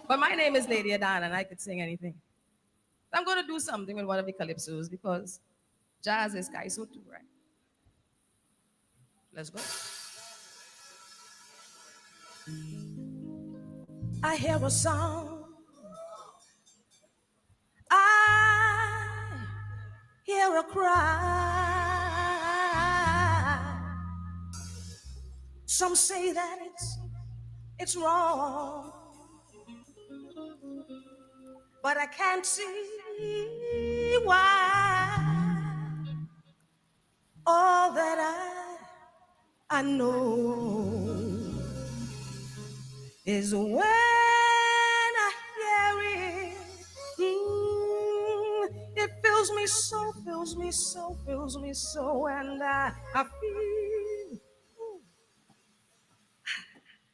But my name is Lady Adan, and I could sing anything. I'm going to do something with one of the calypsos because jazz is kaiso too, right? Let's go. I hear a song. I hear a cry. Some say that it's wrong, but I can't see why. All that I know is when I hear it, it fills me so, fills me so, fills me so, and I feel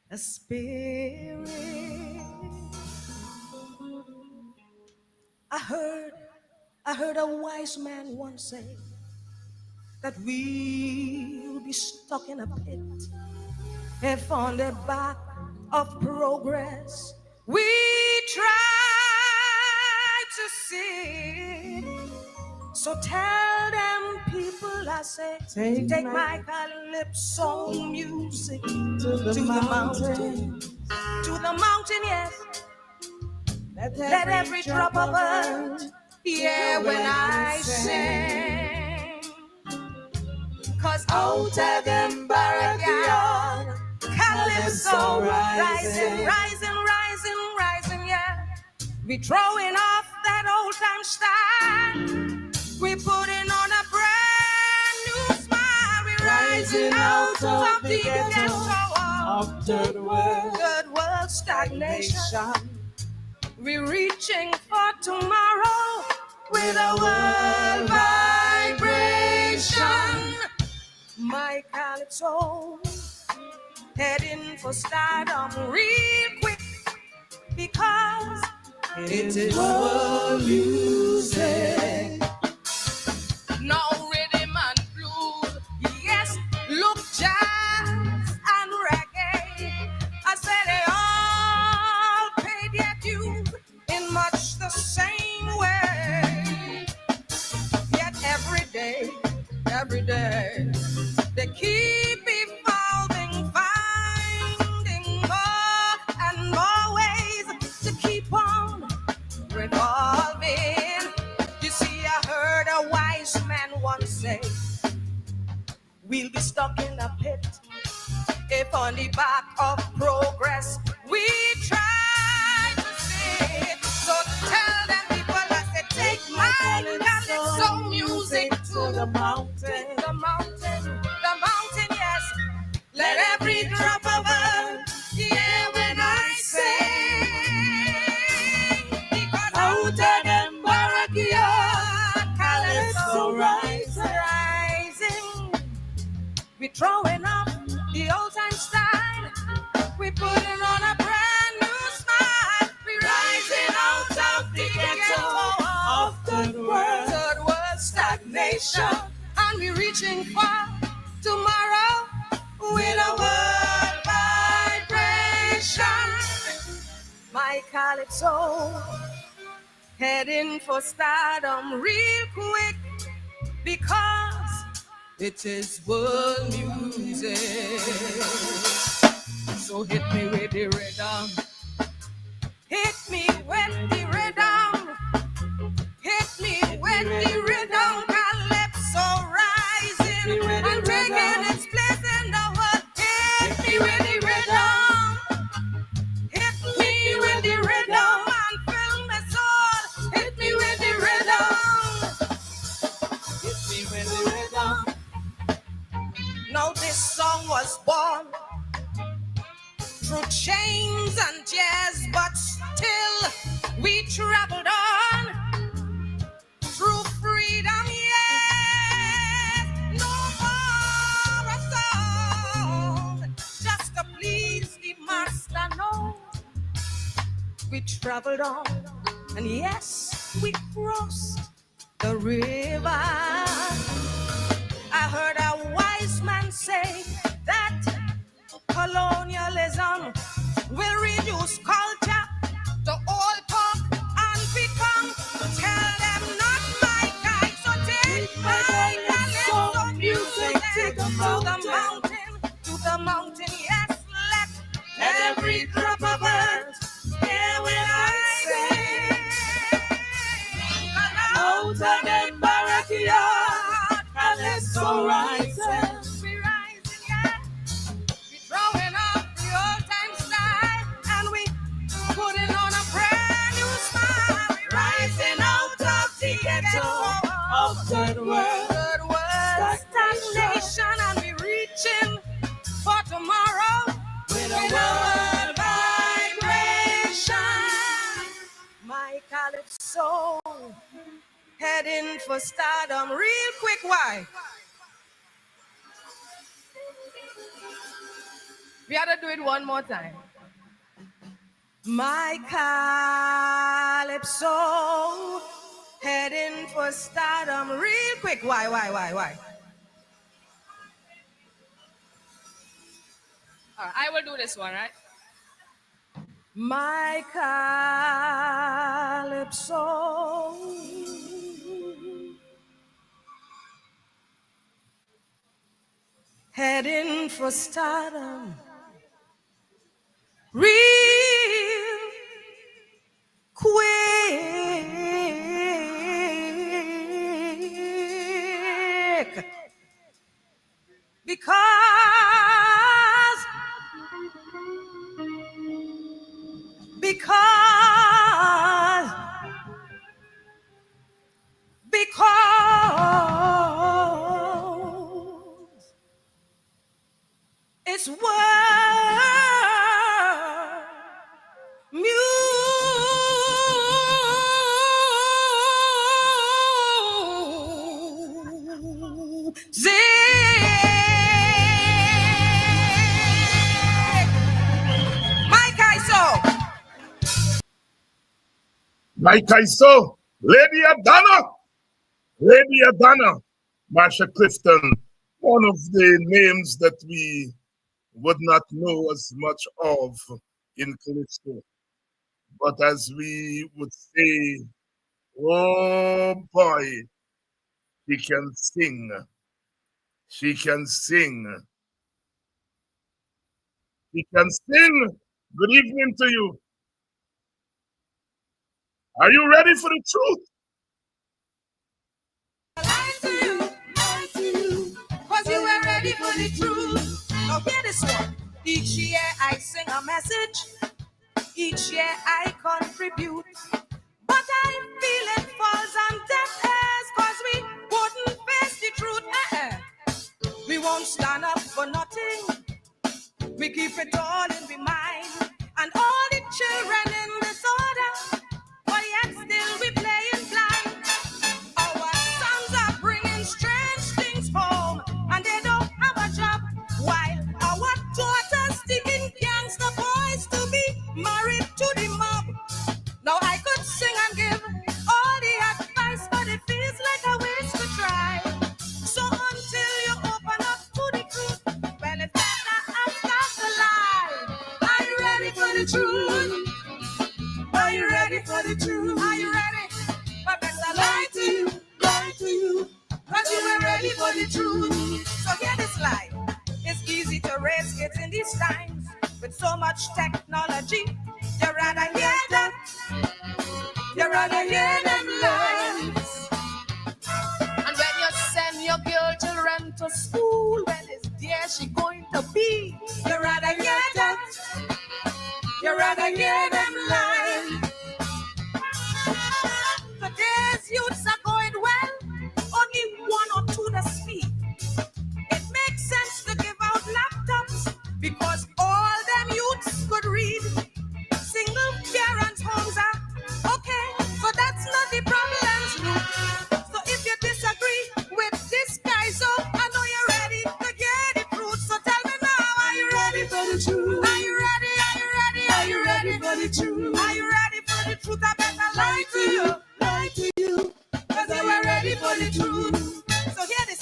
a spirit. I heard a wise man once say that we'll be stuck in a pit if on the back of progress we try to sit. So tell them people, I say, take my calypso music to the mountain. To the mountain, yes. Let every drop of earth hear when I sing. Cause out of them barrack, calypso rising, rising, rising, rising, yeah. We throwing off that old time style. We putting on a brand new smile. We rising out of the ghetto of third world stagnation. We're reaching for tomorrow with a world vibration. My calypso heading for stardom real quick because it is world music. No rhythm and blues, yes, look, jazz and reggae. I said they all pay their dues in much the same way. Yet every day, they keep evolving, finding more and more ways to keep on revolving. You see, I heard a wise man once say, we'll be stuck in a pit if on the back of progress we try to sit. So tell them people, I said, take my calypso music to the mountain, the mountain, the mountain, yes. Let every drop of earth hear when I sing. Because out of them barrack, calypso rising. We throwing up the old time style. We putting on a brand new smile. We rising out of the ghetto of third world stagnation. And we reaching for tomorrow with a world vibration. My calypso heading for stardom real quick because it is world music. So hit me with the rhythm. Hit me with the rhythm. Hit me with the rhythm. Calypso rising and taking its place in the world. Hit me with the rhythm. Hit me with the rhythm and fill my soul. Hit me with the rhythm. Hit me with the rhythm. Now this song was born through chains and tears, but still we traveled on through freedom, yes. No more a song just to please the master, no. We traveled on, and yes, we crossed the river. I heard a wise man say that colonialism will reduce culture to mountain, yes, let every drop of earth hear when I say, out of them backyard, and let's so rising. We rising, yeah. We throwing up the old time style, and we putting on a brand new smile. We rising out of the ghetto of third world, stagnation, and we reaching for tomorrow with a world vibration. My calypso heading for stardom real quick. Why? We had to do it one more time. My calypso heading for stardom real quick. Why? All right, I will do this one, right? My calypso heading for stardom real quick, because it's world music. Like I saw, Lady Adana, Marsha Clifton, one of the names that we would not know as much of in Calypso. But as we would say, oh boy, she can sing. She can sing. She can sing. Good evening to you. Are you ready for the truth? Cause you were ready for the truth. Now get this one. Each year I sing a message. Each year I contribute. But I feel it falls on deaf ears, cause we wouldn't face the truth. We won't stand up for nothing. We keep it all in the mind. And all the children in disorder, but yet still we playing blind. Our sons are bringing strange things home, and they don't have a job. While our daughters sticking gangster boys to be married to the mob. Now I could sing and give all the advice, but it feels like a waste to try. So until you open up to the truth, well, it's better after the lie. Are you ready for the truth? Are you ready for the truth? Are you ready? But better lie to you, cause you were ready for the truth. So hear this lie. It's easy to raise kids in these times with so much technology. You rather hear them. You rather hear them lies. And when you send your girl children to school, well, it's there she going to be. You rather hear that. You rather hear them lies. Today's youths are going well. Only one or two that speak. It makes sense to give out laptops because all them youths could read. Single parents' homes are okay, so that's not the problem's root. So if you disagree with this guy, so I know you're ready to get the truth. So tell me now, are you ready for the truth? Are you ready? Are you ready? Are you ready for the truth? Are you ready for the truth? I better lie to you, cause you were ready for the truth. So hear this.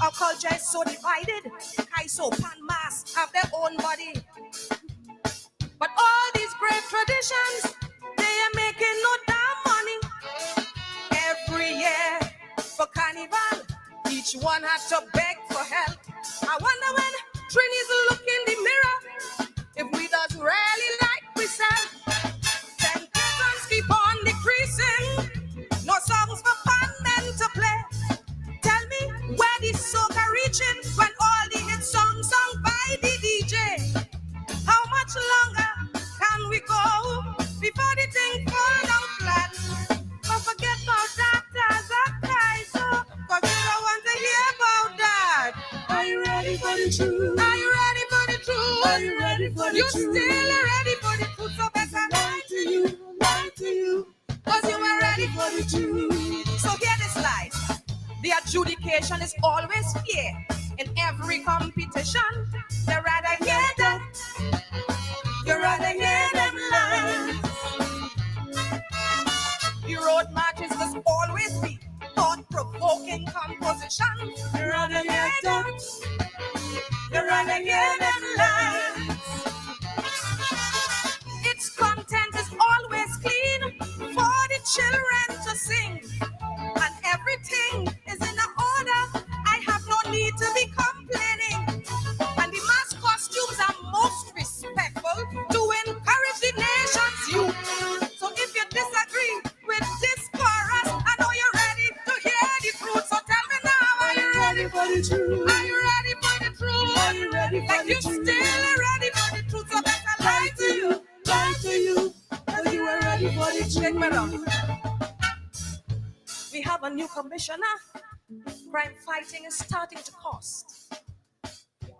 Our culture is so divided. Kaiso, Pan, Mas have their own body. But all these great traditions, they are making no damn money. Every year for carnival, each one had to beg for help. I wonder when Trinity's look in the mirror. If we does really like we said, then curtains keep on decreasing. No songs for fun men to play. Tell me where the soca reaching when all the hit songs sung by the DJ. How much longer can we go before the thing fall down flat? But forget about doctors and Kaiser, cause we don't want to hear about that. Are you ready for the truth? Are you ready for the truth? Are you ready for the truth? You still ready for the truth, so better lie to you, cause you are ready for the truth. So hear this lie. The adjudication is always fair in every competition. You rather hear that, you rather hear them lies. The road marches must always be thought-provoking composition. You rather hear that, you rather hear them lies. Its content is always clean for the children to sing. And everything is in order. I have no need to be complaining. And the mass costumes are most respectful to encourage the nation's youth. So if you disagree with this chorus, I know you're ready to hear the truth. So tell me now, are you ready for the truth? Are you ready for the truth? Are you ready for the truth? Still ready for the truth? So better lie to you, cause you are ready for the truth. Check me out. We have a new commissioner. Crime fighting is starting to cost.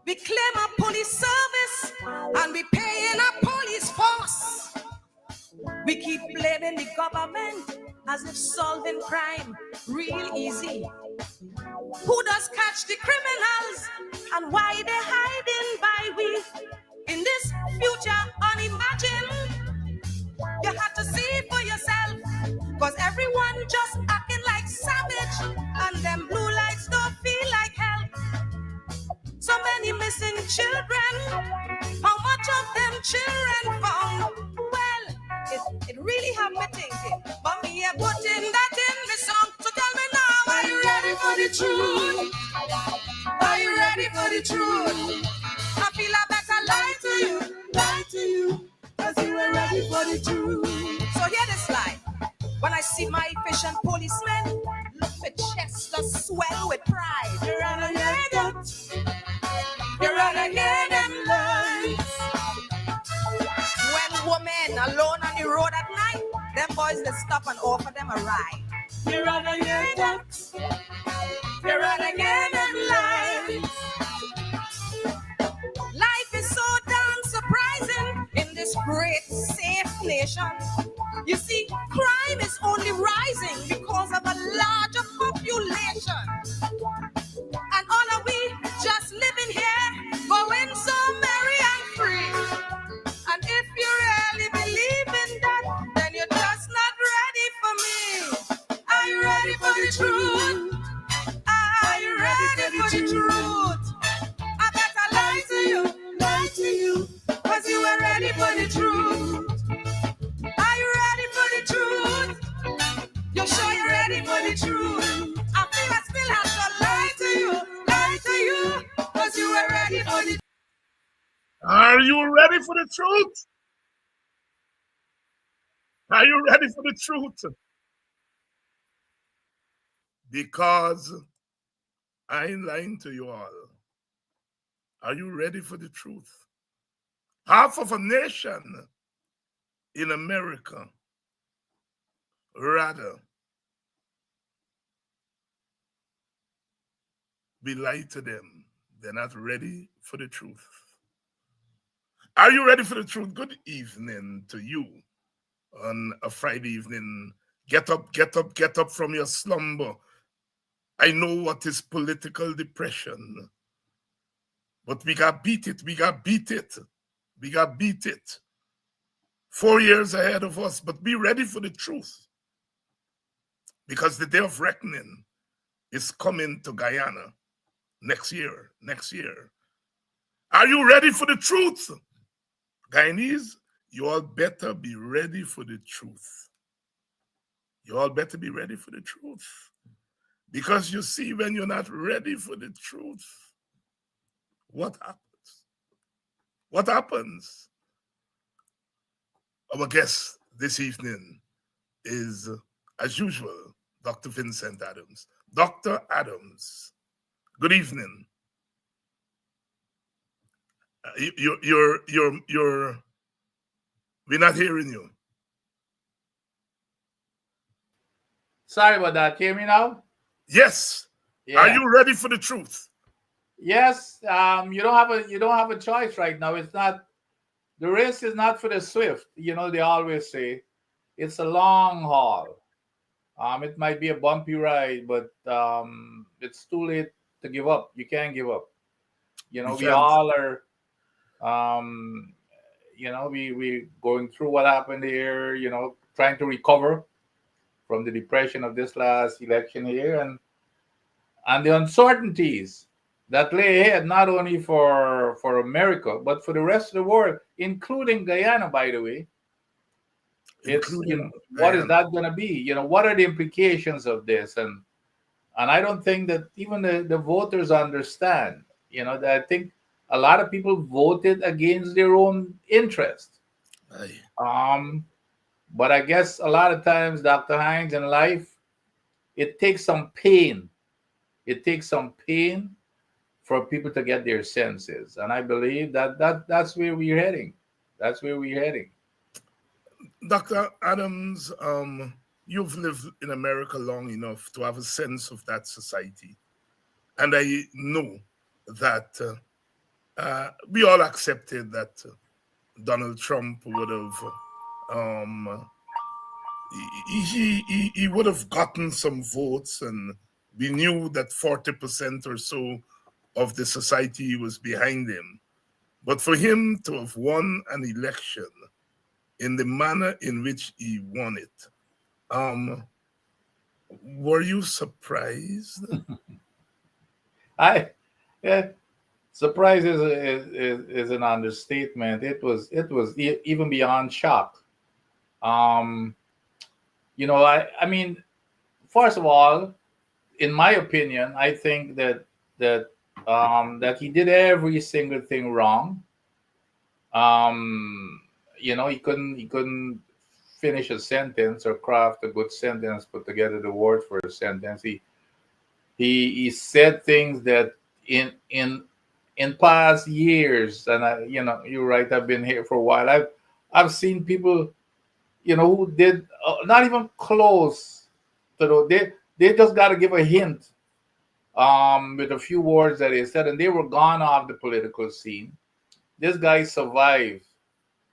We claim our police service and we pay in our police force. We keep blaming the government as if solving crime real easy. Who does catch the criminals and why they hiding by we? In this future unimagined, you have to see for yourself, cause everyone just acting like savage and them blue lights don't feel like hell. So many missing children, how much of them children found? Well, it really have me thinking, but me a putting that in the song. So tell me now, are you ready for the truth? Are you ready for the truth? I feel I better lie to you, cause you ain't ready for the truth. So hear this line. When I see my efficient policemen, look my chest just swell with pride. You rather hear that, you rather hear them lies. When women alone on the road at night, them boys they stop and offer them a ride. You rather hear that, you rather hear them lies. Life is so damn surprising in this great safe nation. You see, crime is only rising because of a larger population. And all of we just living here, going so merry and free. And if you really believe in that, then you're just not ready for me. Are you ready for the truth? Are you ready for the truth? I better lie to you, cause you are ready for the truth. Are you ready for the truth? You're sure you're ready for the truth? I feel I still have to lie to you, cause you are ready for the truth. Are you ready for the truth? Are you ready for the truth? Because I ain't lying to you all. Are you ready for the truth? Half of a nation in America rather be lied to them. They're not ready for the truth. Are you ready for the truth? Good evening to you on a Friday evening. Get up, get up, get up from your slumber. I know what is political depression, but we got beat it. We got beat it. We got beat it. 4 years ahead of us, but be ready for the truth, because the day of reckoning is coming to Guyana next year. Next year. Are you ready for the truth? Guyanese, you all better be ready for the truth. You all better be ready for the truth. Because you see, when you're not ready for the truth, what happens? What happens? Our guest this evening is, as usual, Dr. Vincent Adams. Dr. Adams, good evening. We're not hearing you. Sorry about that. Can you hear me now? Yes. Are Yeah. you ready for the truth? Yes. You don't have a choice right now. It's not the race is not for the swift. They always say it's a long haul. It might be a bumpy ride, but it's too late to give up. You can't give up. We We can't. all are. Um, we going through what happened here. Trying to recover from the depression of this last election here, and the uncertainties that lay ahead, not only for America but for the rest of the world, including Guyana. By the way, it's Including what is Guyana. that going to be? What are the implications of this? And I don't think that even the voters understand. That I think a lot of people voted against their own interest. Aye. Um, but I guess a lot of times, Dr. Hines, in life, it takes some pain. It takes some pain for people to get their senses. And I believe that's where we're heading. That's where we're heading. Dr. Adams, you've lived in America long enough to have a sense of that society. And I know that we all accepted that Donald Trump would have um, he would have gotten some votes, and we knew that 40% or so of the society was behind him. But for him to have won an election in the manner in which he won it, um, were you surprised? I yeah, surprise is an understatement. It was even beyond shock. Um, I mean, first of all, in my opinion, I think that he did every single thing wrong. Um, he couldn't finish a sentence or craft a good sentence, put together the words for a sentence. He said things that in past years, and you're right. I've been here for a while. I've seen people, who did not even close to they just got to give a hint with a few words that he said, and they were gone off the political scene. This guy survived.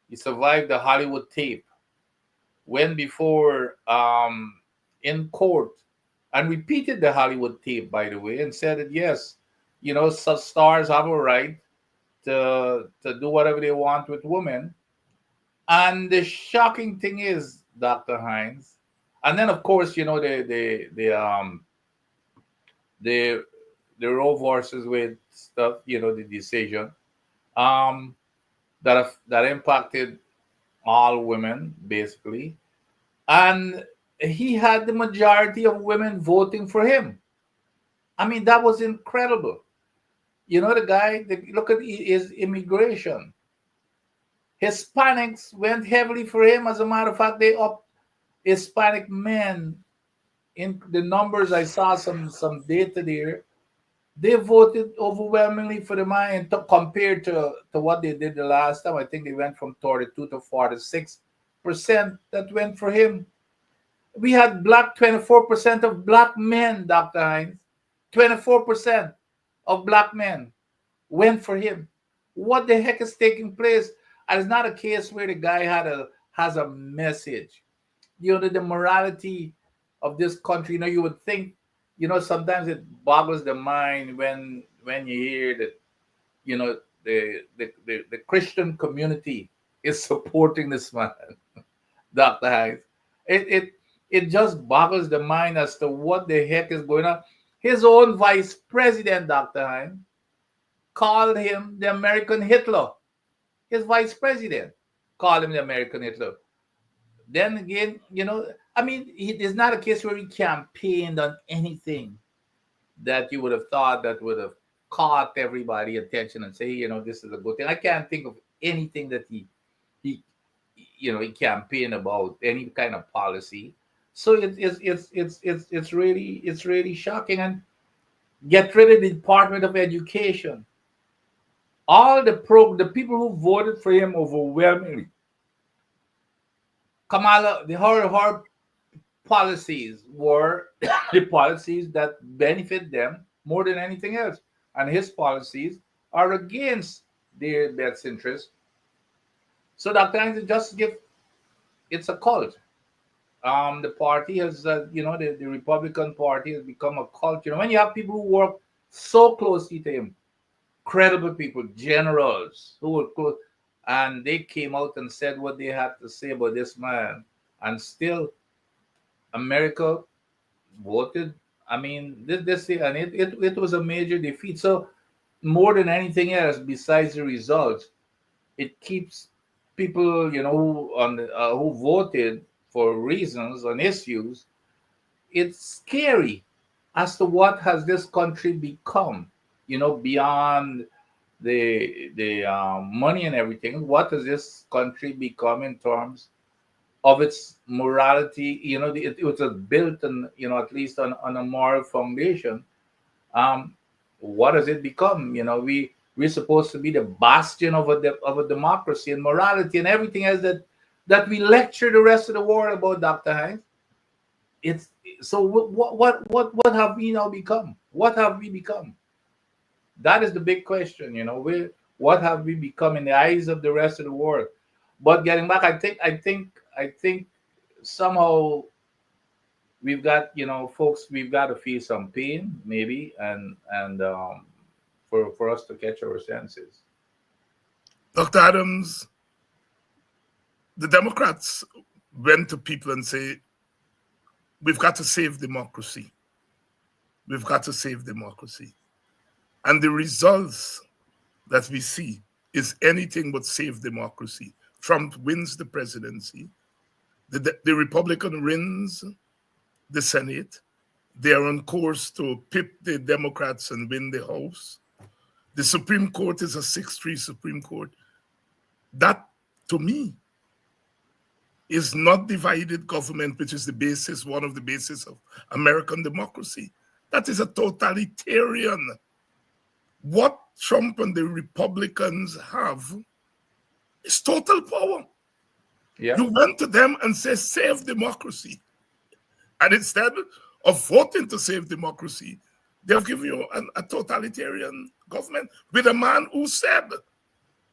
He survived the Hollywood tape, went before in court and repeated the Hollywood tape, by the way, and said that yes, such stars have a right to do whatever they want with women. And the shocking thing is, Dr. Hines, and then of course, the the Roe versus Wade stuff, the decision um that impacted all women basically, and he had the majority of women voting for him. I mean, that was incredible. The guy, look at his immigration. Hispanics went heavily for him. As a matter of fact, they up Hispanic men in the numbers. I saw some data there. They voted overwhelmingly for the man compared to what they did the last time. I think they went from 32 to 46% that went for him. We had 24% of black men, Dr. Hines. 24% of black men went for him. What the heck is taking place? And it's not a case where the guy has a message. The morality of this country. You would think, sometimes it boggles the mind when you hear that, the Christian community is supporting this man, Dr. Hayes. It just boggles the mind as to what the heck is going on. His own vice president, Dr. Hayes, called him the American Hitler. His vice president called him the American Hitler. Then again, I mean, it's not a case where he campaigned on anything that you would have thought that would have caught everybody attention and say, this is a good thing. I can't think of anything that he he campaigned about, any kind of policy. So it's really shocking. And get rid of the Department of Education. All the people who voted for him overwhelmingly, Kamala, her policies were the policies that benefit them more than anything else, and his policies are against their best interest. So Dr. Hines just give it's a cult. The party has, the Republican Party has become a cult. When you have people who work so closely to him, credible people, generals who were close, and they came out and said what they had to say about this man, and still America voted. I mean, this and it was a major defeat. So more than anything else, besides the results, it keeps people, who voted for reasons on issues. It's scary as to what has this country become. Beyond the money and everything, what has this country become in terms of its morality? It was built on, at least on a moral foundation. um, what has it become? We're supposed to be the bastion of a democracy and morality and everything else that we lecture the rest of the world about, Dr. Hines. It's so what have we now become? What have we become? That is the big question. What have we become in the eyes of the rest of the world? But getting back, I think somehow we've got, folks, we've got to feel some pain maybe, and for us to catch our senses. Dr. Adams, the Democrats went to people and say, we've got to save democracy. We've got to save democracy. And the results that we see is anything but save democracy. Trump wins the presidency. The Republican wins the Senate. They are on course to pip the Democrats and win the House. The Supreme Court is a 6-3 Supreme Court. That, to me, is not divided government, which is one of the bases of American democracy. That is a totalitarian. What Trump and the Republicans have is total power. Yeah. You went to them and say, save democracy. And instead of voting to save democracy, they've given you a totalitarian government with a man who said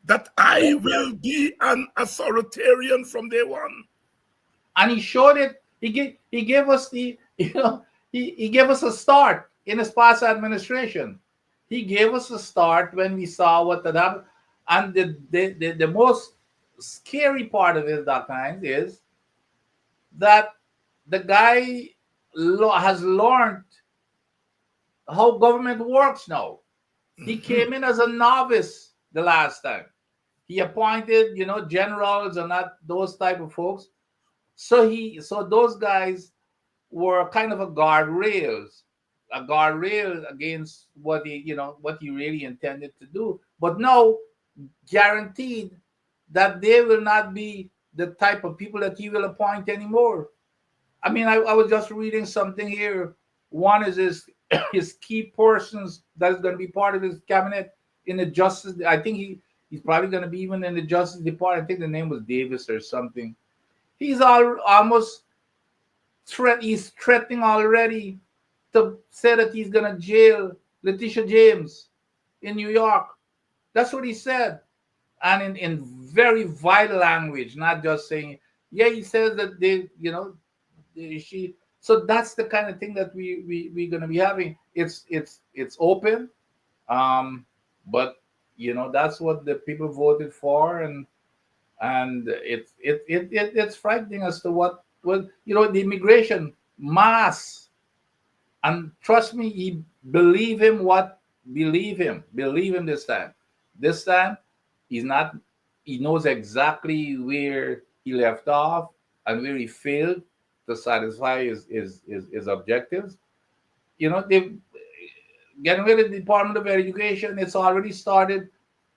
that I will be an authoritarian from day one. And he showed it. He gave us he gave us a start in his past administration. He gave us a start when we saw what had happened. And the most scary part of it, Dr. Hines, is that the guy has learned how government works now. He came in as a novice the last time. He appointed, generals and not those type of folks. So those guys were kind of a guardrail against what he really intended to do. But now, guaranteed that they will not be the type of people that he will appoint anymore. I mean, I was just reading something here. One is his key persons that is going to be part of his cabinet in the justice. I think he's probably going to be even in the Justice Department. I think the name was Davis or something. He's almost he's threatening already to say that he's going to jail Letitia James in New York. That's what he said. And in very vital language, not just saying, yeah, he says that so that's the kind of thing that we're going to be having. It's open, but that's what the people voted for, and it's frightening as to what the immigration mass. And trust me, believe him this time. This time he's not. He knows exactly where he left off and where he failed to satisfy his objectives. getting rid of the Department of Education. It's already started.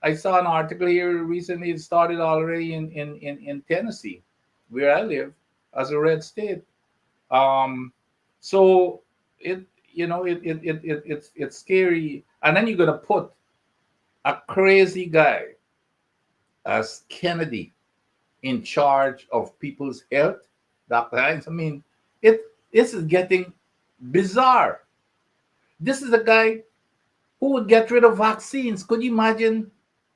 I saw an article here recently. It started already in Tennessee, where I live, as a red state. Um, so it it's scary. And then you're gonna put a crazy guy as Kennedy in charge of people's health, Dr. Hines. I mean, it this is getting bizarre. This is a guy who would get rid of vaccines. Could you imagine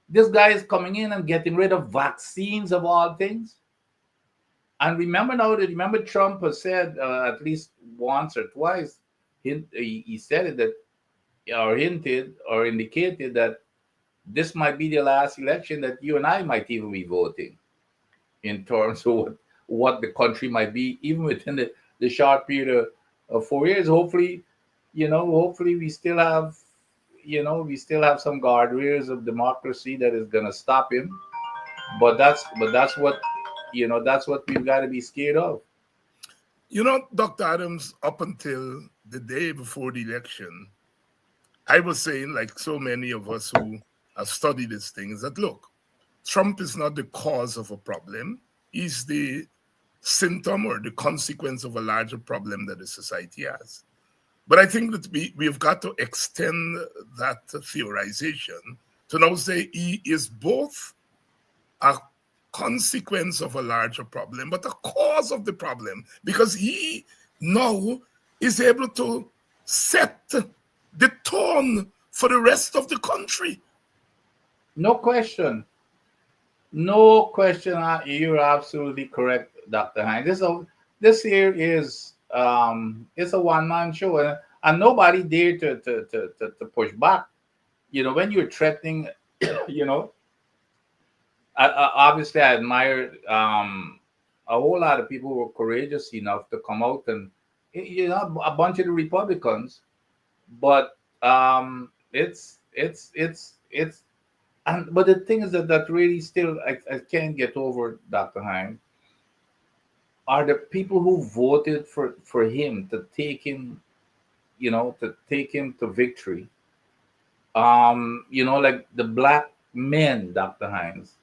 this guy is coming in and getting rid of vaccines of all things? And remember now that remember Trump has said at least once or twice, he said it that or hinted or indicated that this might be the last election that you and I might even be voting in terms of what the country might be, even within the short period of 4 years. Hopefully, hopefully we still have some guardrails of democracy that is gonna stop him. But that's what that's what we've got to be scared of. Dr. Adams, up until the day before the election, I was saying, like so many of us who have studied these things, that look, Trump is not the cause of a problem. He's the symptom or the consequence of a larger problem that the society has. But I think that we've got to extend that theorization to now say he is both a consequence of a larger problem, but a cause of the problem, because he now is able to set the tone for the rest of the country. No question. No question. You're absolutely correct, Dr. Hines. This here is it's a one-man show, and nobody dare to push back. When you're threatening, you know, obviously I admire a whole lot of people who were courageous enough to come out and a bunch of the Republicans, but it's and but the thing is that really still I can't get over, Dr. Hine, are the people who voted for him to take him, to victory. Like the black men, Dr. Hines,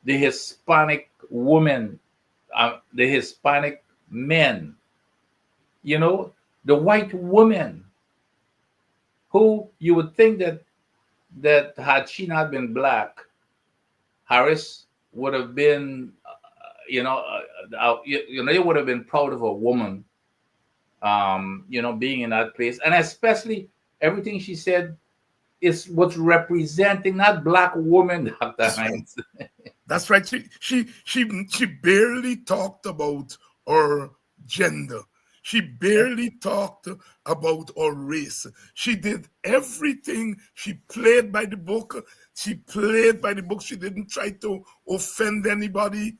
the Hispanic women, the Hispanic men, the white women, who you would think that had she not been black, Harris would have been, they would have been proud of a woman, being in that place, and especially everything she said is what's representing not black women, Dr. Hines. That's right. She barely talked about her gender. She barely talked about her race. She did everything. She played by the book. She played by the book. She didn't try to offend anybody.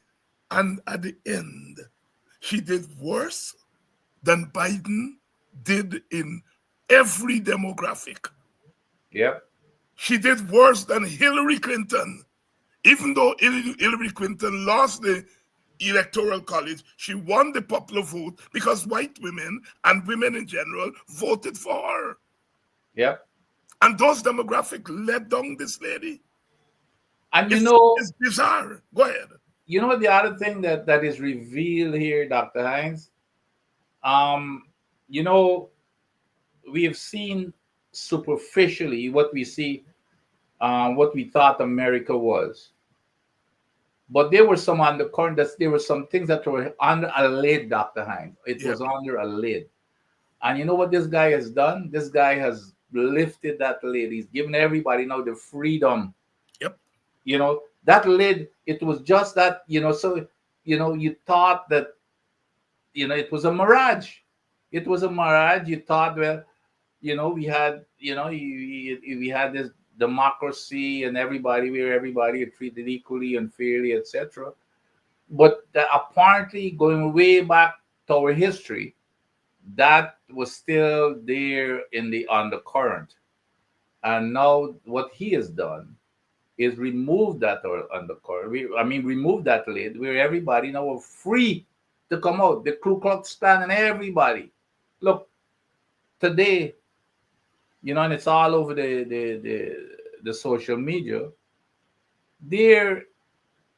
And at the end, she did worse than Biden did in every demographic. Yep. She did worse than Hillary Clinton. Even though Hillary Clinton lost the electoral college, she won the popular vote because white women and women in general voted for her. Yep. And those demographics led down this lady. And it's bizarre. Go ahead. The other thing that is revealed here, Dr. Hines, we have seen superficially what we see, what we thought America was. But there were some undercurrent. There were some things that were under a lid, Dr. Hines. It was under a lid. And you know what this guy has done? This guy has lifted that lid. He's given everybody now the freedom. Yep. That lid, it was just that, so, you thought that, it was a mirage. It was a mirage. You thought, well, we had, we had this democracy and where everybody is treated equally and fairly, etc. But apparently, going way back to our history, that was still there in the undercurrent. And now what he has done is remove that undercurrent. Remove that lid where everybody now are free to come out. The Ku Klux Klan and everybody. Look, today, and it's all over the social media. They're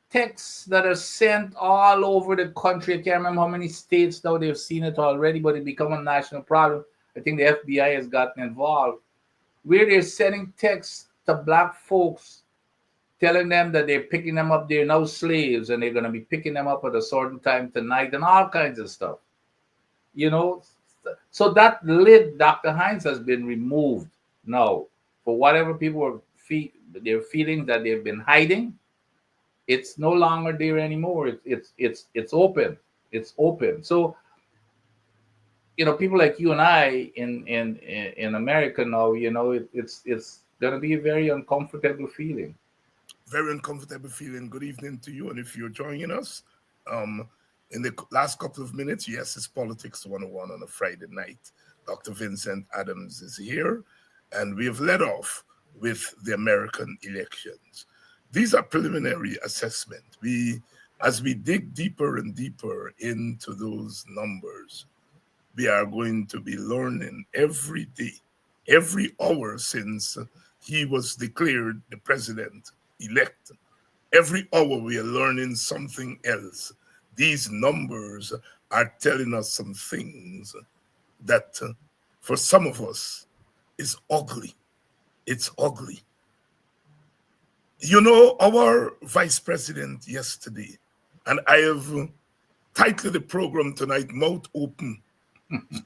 texts that are sent all over the country. I can't remember how many states now they've seen it already, but it become a national problem. I think the FBI has gotten involved, where they're sending texts to black folks telling them that they're picking them up, they're now slaves, and they're going to be picking them up at a certain time tonight, and all kinds of stuff. You know, so that lid, Dr. Hines, has been removed now for whatever people were their feelings that they've been hiding. It's no longer there anymore. It's open. It's open. So people like you and I in America now, it's gonna be a very uncomfortable feeling. Very uncomfortable feeling. Good evening to you. And if you're joining us, um, in the last couple of minutes, yes, it's Politics 101 on a Friday night. Dr. Vincent Adams is here, and we have led off with the American elections. These are preliminary assessment. As we dig deeper and deeper into those numbers, we are going to be learning every day, every hour since he was declared the president elect. Every hour we are learning something else. These numbers are telling us some things that for some of us is ugly. It's ugly. Our vice president yesterday, and I have titled the program tonight, Mouth Open,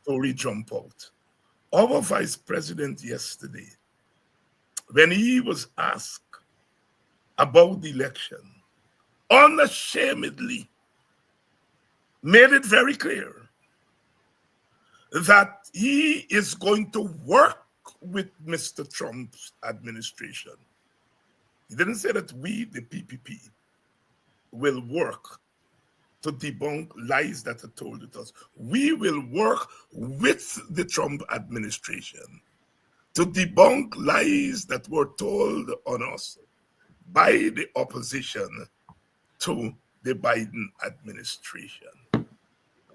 Story Jump Out. Our vice president yesterday, when he was asked about the election, unashamedly made it very clear that he is going to work with Mr. Trump's administration. He didn't say that we, the PPP, will work to debunk lies that are told to us. We will work with the Trump administration to debunk lies that were told on us by the opposition to the Biden administration.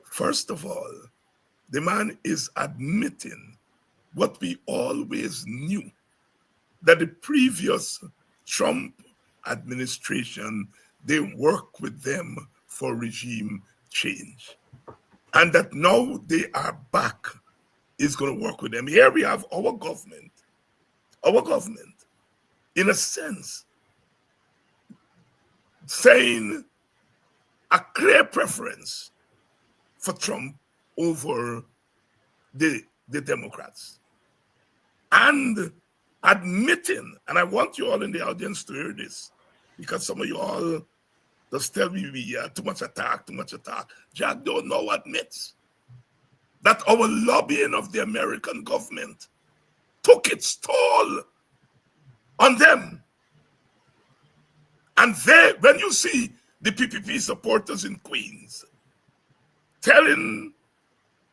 First of all, the man is admitting what we always knew, that the previous Trump administration, they work with them for regime change. And that now they are back, is going to work with them. Here we have our government, in a sense, saying a clear preference for Trump over the Democrats. And admitting, and I want you all in the audience to hear this, because some of you all just tell me too much attack. Jack don't know admits that our lobbying of the American government took its toll on them. And when you see the PPP supporters in Queens telling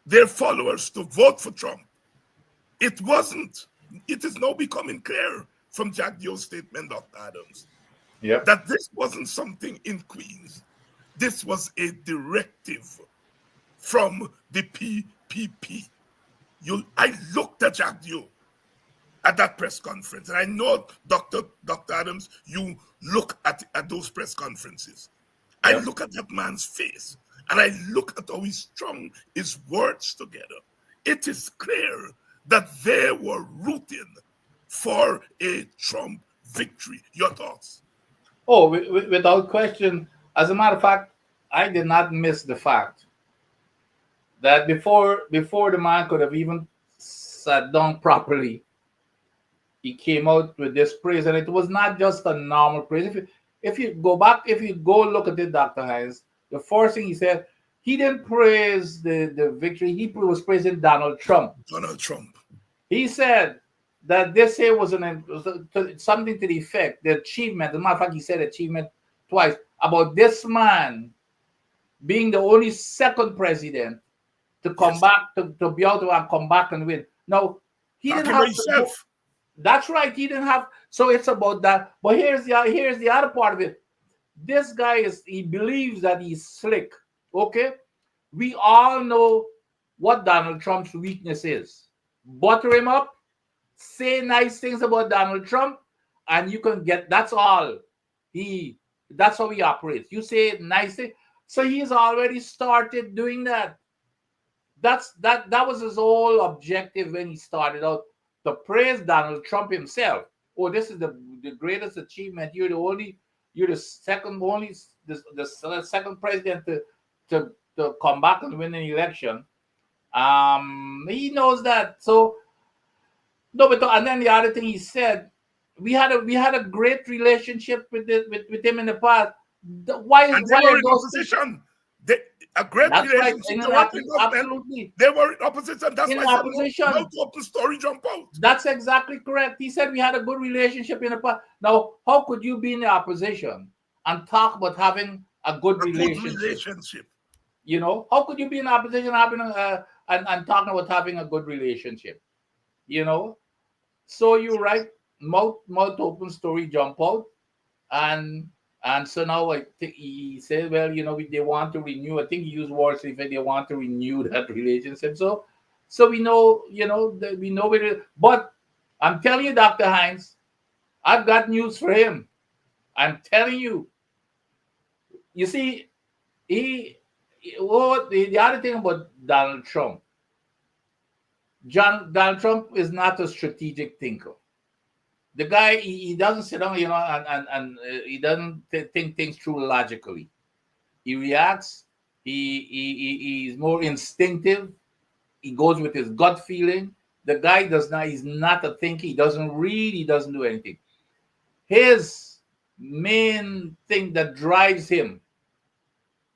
their followers to vote for Trump, it is now becoming clear from Jack Joe's statement, Dr. Adams, that this wasn't something in Queens. This was a directive from the PPP. I looked at Jack Joe at that press conference, and I know, Dr. Adams, you look at those press conferences. I look at that man's face, and I look at how he strung his words together. It is clear that they were rooting for a Trump victory. Your thoughts? Oh, without question. As a matter of fact, I did not miss the fact that before the man could have even sat down properly, he came out with this praise, and it was not just a normal praise. If you go look at it, Dr. Hines, the first thing he said, he didn't praise the victory. He was praising Donald Trump. He said that this here was something to the effect, the achievement. As a matter of fact, he said achievement twice, about this man being the only second president to come back, to be able to come back and win. Now, he didn't have to. That's right. He didn't have. So it's about that. But here's the other part of it. This guy he believes that he's slick. Okay, we all know what Donald Trump's weakness is. Butter him up, say nice things about Donald Trump, and you can get, that's all. He that's how he operates. You say nice things. So he's already started doing that. That was his whole objective when he started out, to praise Donald Trump himself. Oh, this is the greatest achievement. You're the second only the second president to come back and win an election. He knows that. So no, but and then the other thing he said, we had a great relationship with him in the past. And they Why were are in those things? opposition. They, a great That's right. relationship to what in government. Absolutely They were in opposition. That's in why I said no, no opposition. to open story jump out. That's exactly correct. He said we had a good relationship in the past. Now, how could you be in the opposition and talk about having a good A good relationship? relationship. How could you be in opposition having and talking about having a good relationship? You know, so you're right. Mouth open, story jump out, and so now I think he said, well, they want to renew. I think he used words if they want to renew that relationship. So we know, that we know it. But I'm telling you, Dr. Hines, I've got news for him. I'm telling you. You see, the other thing about Donald Trump, Donald Trump is not a strategic thinker. The guy, he doesn't sit down, and he doesn't think things through logically. He reacts. He's more instinctive. He goes with his gut feeling. The guy does not. He's not a thinker. He doesn't read. He doesn't do anything. His main thing that drives him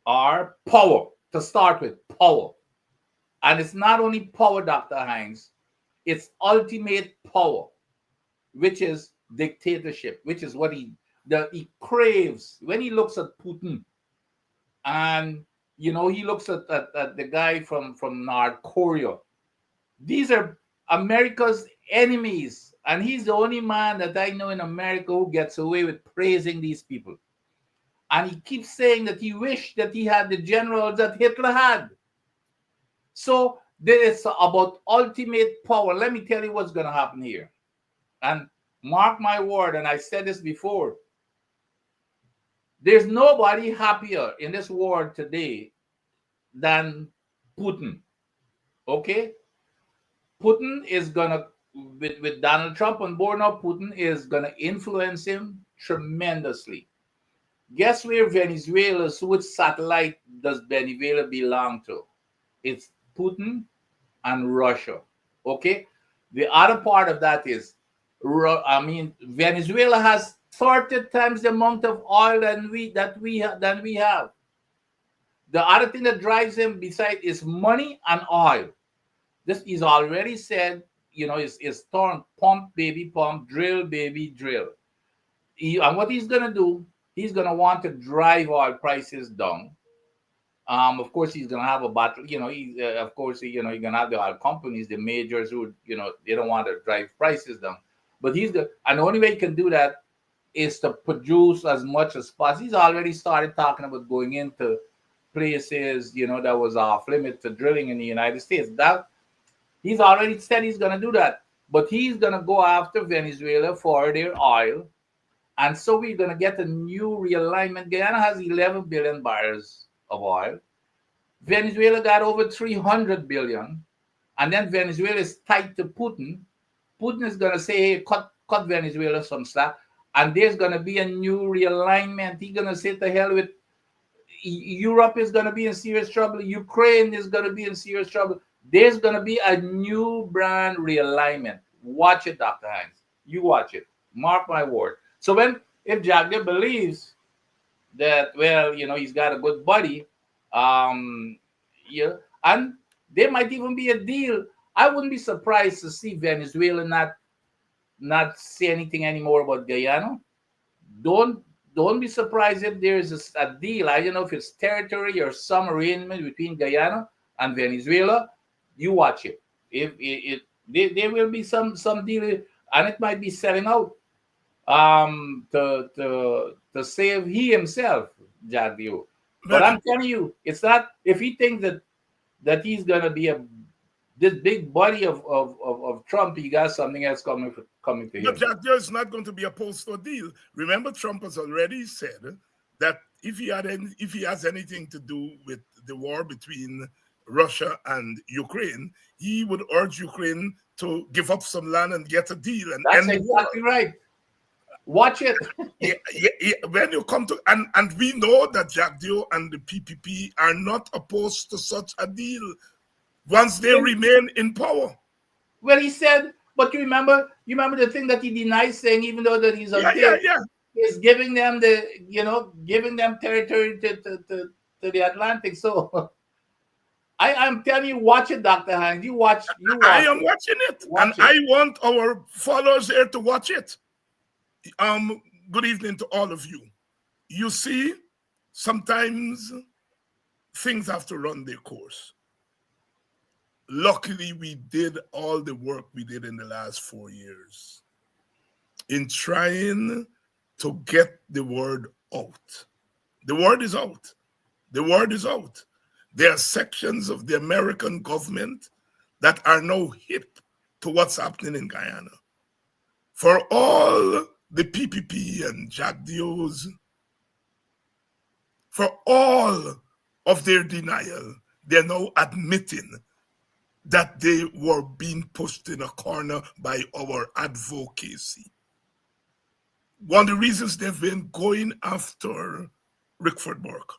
are power. To start with, power, and it's not only power, Dr. Hines. It's ultimate power, which is dictatorship, which is what he craves when he looks at Putin. And he looks at the guy from North Korea. These are America's enemies, and he's the only man that I know in America who gets away with praising these people. And he keeps saying that he wished that he had the generals that Hitler had. So it's about ultimate power. Let me tell you what's going to happen here. And mark my word, and I said this before, there's nobody happier in this world today than Putin. Okay? Putin is gonna, with Donald Trump on board now, Putin is gonna influence him tremendously. Guess where Venezuela's, which satellite does Venezuela belong to? It's Putin and Russia. Okay? The other part of that is, Venezuela has 30 times the amount of oil than we have. The other thing that drives him besides is money and oil. This is already said, is torn, pump baby pump, drill baby drill. And what he's gonna do, he's gonna want to drive oil prices down. Of course, he's gonna have a battle. Of course, you're gonna have the oil companies, the majors who, they don't want to drive prices down. But and the only way he can do that is to produce as much as possible. He's already started talking about going into places, that was off limit to drilling in the United States. That he's already said he's going to do that. But he's going to go after Venezuela for their oil. And so we're going to get a new realignment. Guyana has 11 billion barrels of oil. Venezuela got over 300 billion. And then Venezuela is tied to Putin. Putin is going to say, hey, cut Venezuela some slack. And there's going to be a new realignment. He's going to say, to hell with Europe is going to be in serious trouble. Ukraine is going to be in serious trouble. There's going to be a new brand realignment. Watch it, Dr. Hines. You watch it. Mark my word. So if Jagger believes that, well, he's got a good buddy, and there might even be a deal. I wouldn't be surprised to see Venezuela not say anything anymore about Guyana. Don't be surprised if there's a deal. I don't know if it's territory or some arrangement between Guyana and Venezuela. You watch it. If there will be some deal, and it might be selling out to save he himself, Jagview. But I'm telling you, it's not. If he thinks that he's gonna be a this big body of Trump, he got something else coming to But him. Jack Joe is not going to be opposed to a deal. Remember, Trump has already said that if he has anything to do with the war between Russia and Ukraine, he would urge Ukraine to give up some land and get a deal and That's end the war. exactly right. Watch it. When you come to and we know that Jack Dio and the PPP are not opposed to such a deal once they remain in power. Well, he said, but you remember the thing that he denies saying, even though that he's on Yeah, tape, yeah. is giving them giving them territory to the Atlantic. So I'm telling you, watch it, Dr. Hines. You watch I am watching it, and watch it. I want our followers here to watch it. Good evening to all of you. You see, sometimes things have to run their course. Luckily, we did all the work we did in the last 4 years in trying to get the word out. The word is out. The word is out. There are sections of the American government that are now hip to what's happening in Guyana. For all the PPP and Jack Dios, for all of their denial, they're now admitting that they were being pushed in a corner by our advocacy. One of the reasons they've been going after Rickford Burke,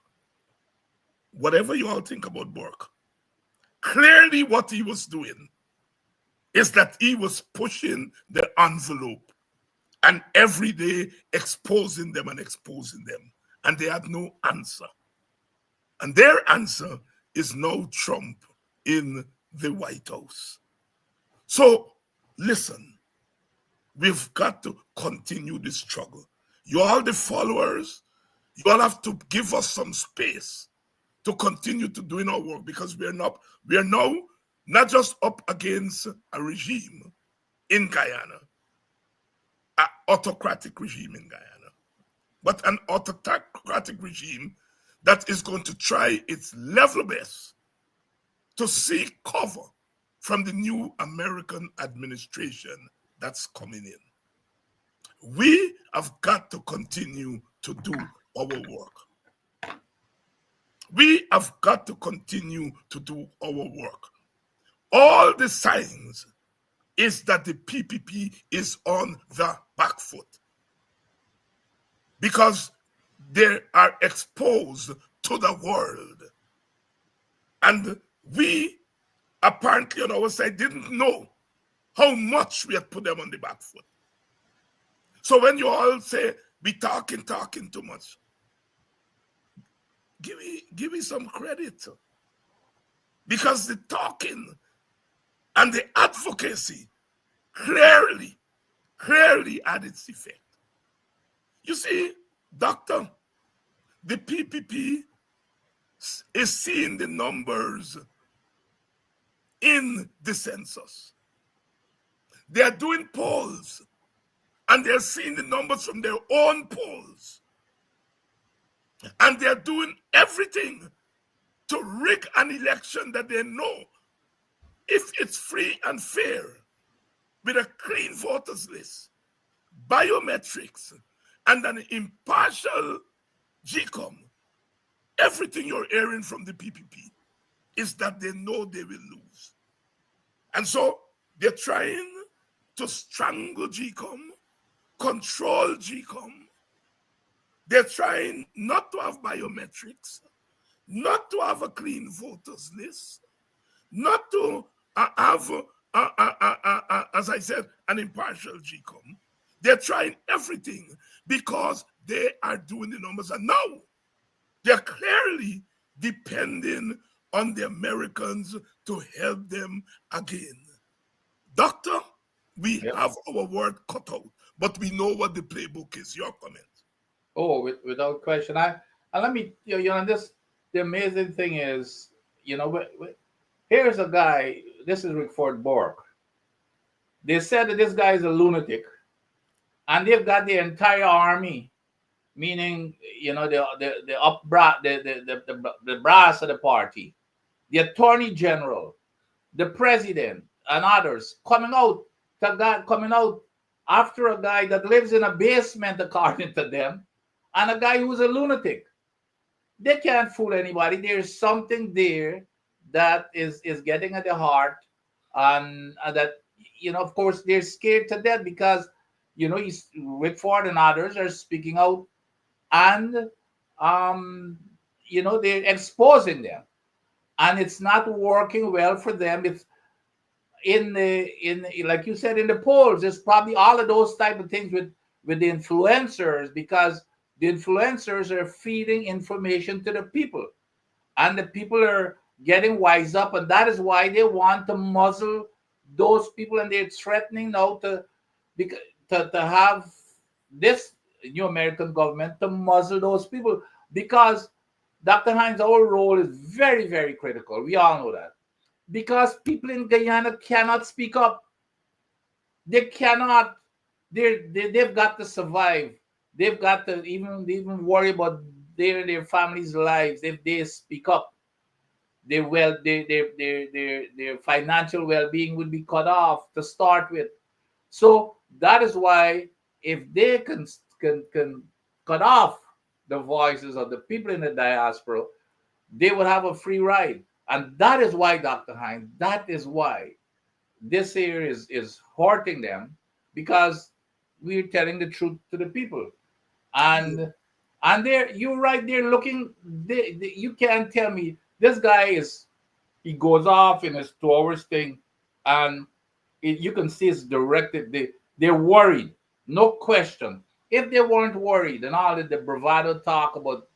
whatever you all think about Burke, clearly what he was doing is that he was pushing the envelope and every day exposing them, and they had no answer. And their answer is no Trump in the White House. So listen, we've got to continue this struggle. You all the followers, you all have to give us some space to continue to doing our work, because we are now not just up against a regime in Guyana, an autocratic regime in Guyana, but an autocratic regime that is going to try its level best to seek cover from the new American administration that's coming in. We have got to continue to do our work. We have got to continue to do our work. All the signs is that the PPP is on the back foot because they are exposed to the world. And we apparently on our side didn't know how much we had put them on the back foot. So when you all say we talking too much, give me some credit, because the talking and the advocacy clearly had its effect. You see, doctor, the PPP is seeing the numbers in the census. They are doing polls, and they're seeing the numbers from their own polls. And they're doing everything to rig an election that they know, if it's free and fair, with a clean voters list, biometrics, and an impartial GCOM, everything you're hearing from the PPP is that they know they will lose. And so they're trying to strangle GCOM, control GCOM. They're trying not to have biometrics, not to have a clean voters list, not to have, as I said, an impartial GCOM. They're trying everything because they are doing the numbers. And now they're clearly depending on the Americans to help them again. Doctor, we have our word cut out, but we know what the playbook is. Your comment. Oh, without question. And let me, this, the amazing thing is, here's a guy, this is Rickford Burke. They said that this guy is a lunatic, and they've got the entire army, meaning, the brass of the party, the attorney general, the president and others coming out after a guy that lives in a basement, according to them, and a guy who's a lunatic. They can't fool anybody. There's something there that is getting at the heart, and that, of course, they're scared to death because he's Whitford and others are speaking out, and um they're exposing them, and it's not working well for them. It's in like you said, in the polls. It's probably all of those type of things with the influencers, because the influencers are feeding information to the people, and the people are getting wise up, and that is why they want to muzzle those people, and they're threatening now because to have this new American government to muzzle those people, because Dr. Hines, our role is very, very critical. We all know that, because people in Guyana cannot speak up. They cannot. They've got to survive. They've got to even worry about their families' lives. If they speak up, their financial well-being would be cut off to start with. So that is why, if they can cut off the voices of the people in the diaspora, they would have a free ride. And that is why, Dr. Hines, that is why this here is hurting them, because we're telling the truth to the people. And you're right, they're looking, you can't tell me this guy he goes off in his 2 hours thing, and you can see it's directed. They're worried, no question. If they weren't worried, and all the bravado talk about,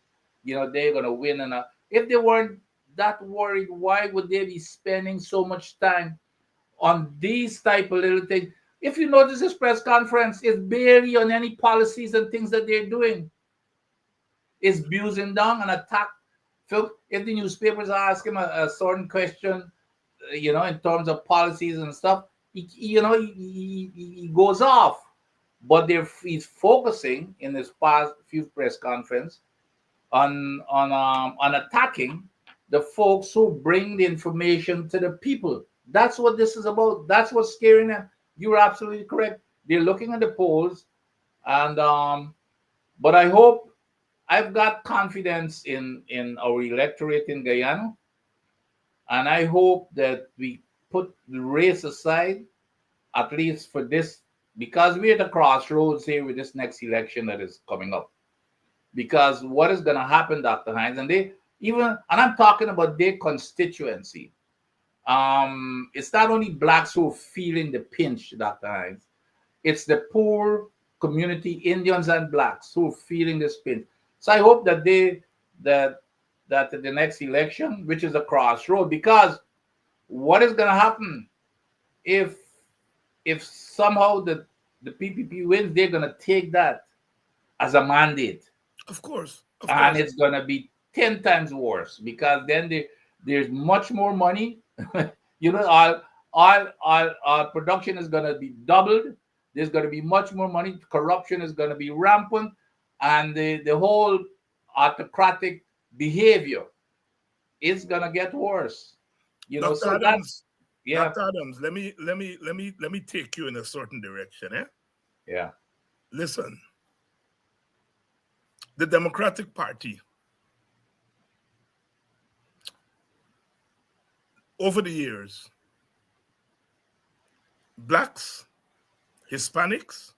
they're gonna win, if they weren't that worried, why would they be spending so much time on these type of little things? If you notice, this press conference is barely on any policies and things that they're doing. It's abusing down and attack. Phil, if the newspapers ask him a certain question, in terms of policies and stuff, he goes off. But he's focusing in this past few press conference on attacking the folks who bring the information to the people. That's what this is about. That's what's scaring them. You're absolutely correct. They're looking at the polls, and but I've got confidence in our electorate in Guyana, and I hope that we put the race aside, at least for this, because we're at the crossroads here with this next election that is coming up. Because what is going to happen, Dr. Hines, and I'm talking about their constituency. It's not only blacks who are feeling the pinch, Dr. Hines. It's the poor community, Indians and blacks, who are feeling this pinch. So I hope that that the next election, which is a crossroad, because what is going to happen if somehow the PPP wins? They're going to take that as a mandate. Of course. And it's going to be 10 times worse, because then there's much more money. Our production is going to be doubled. There's going to be much more money. Corruption is going to be rampant, and the whole autocratic behavior is going to get worse. Dr. So Adams, yeah. Dr. Adams, let me take you in a certain direction. Yeah. Listen, the Democratic Party, over the years, blacks, Hispanics,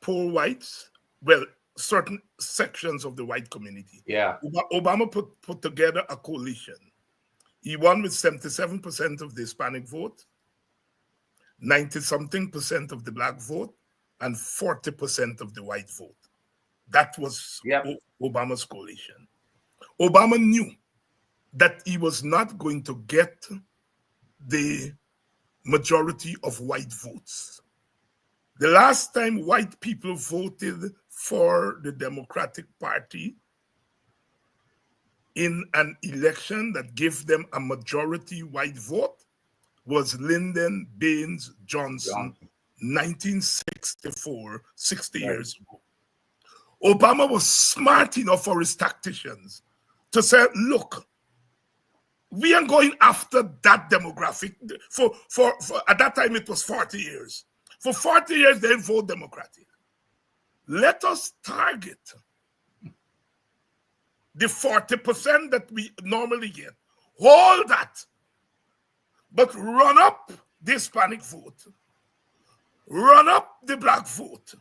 poor whites, well, certain sections of the white community. Yeah. Obama put together a coalition. He won with 77% of the Hispanic vote, 90-something% of the black vote, and 40% of the white vote. That was Obama's coalition. Obama knew that he was not going to get the majority of white votes. The last time white people voted for the Democratic Party in an election that gave them a majority white vote was Lyndon Baines Johnson, 1964, 60 years ago. Obama was smart enough for his tacticians to say, look, We are going after that demographic. For at that time it was 40 years. For 40 years they vote Democratic. Let us target the 40% that we normally get. Hold that. But run up the Hispanic vote. Run up the black vote.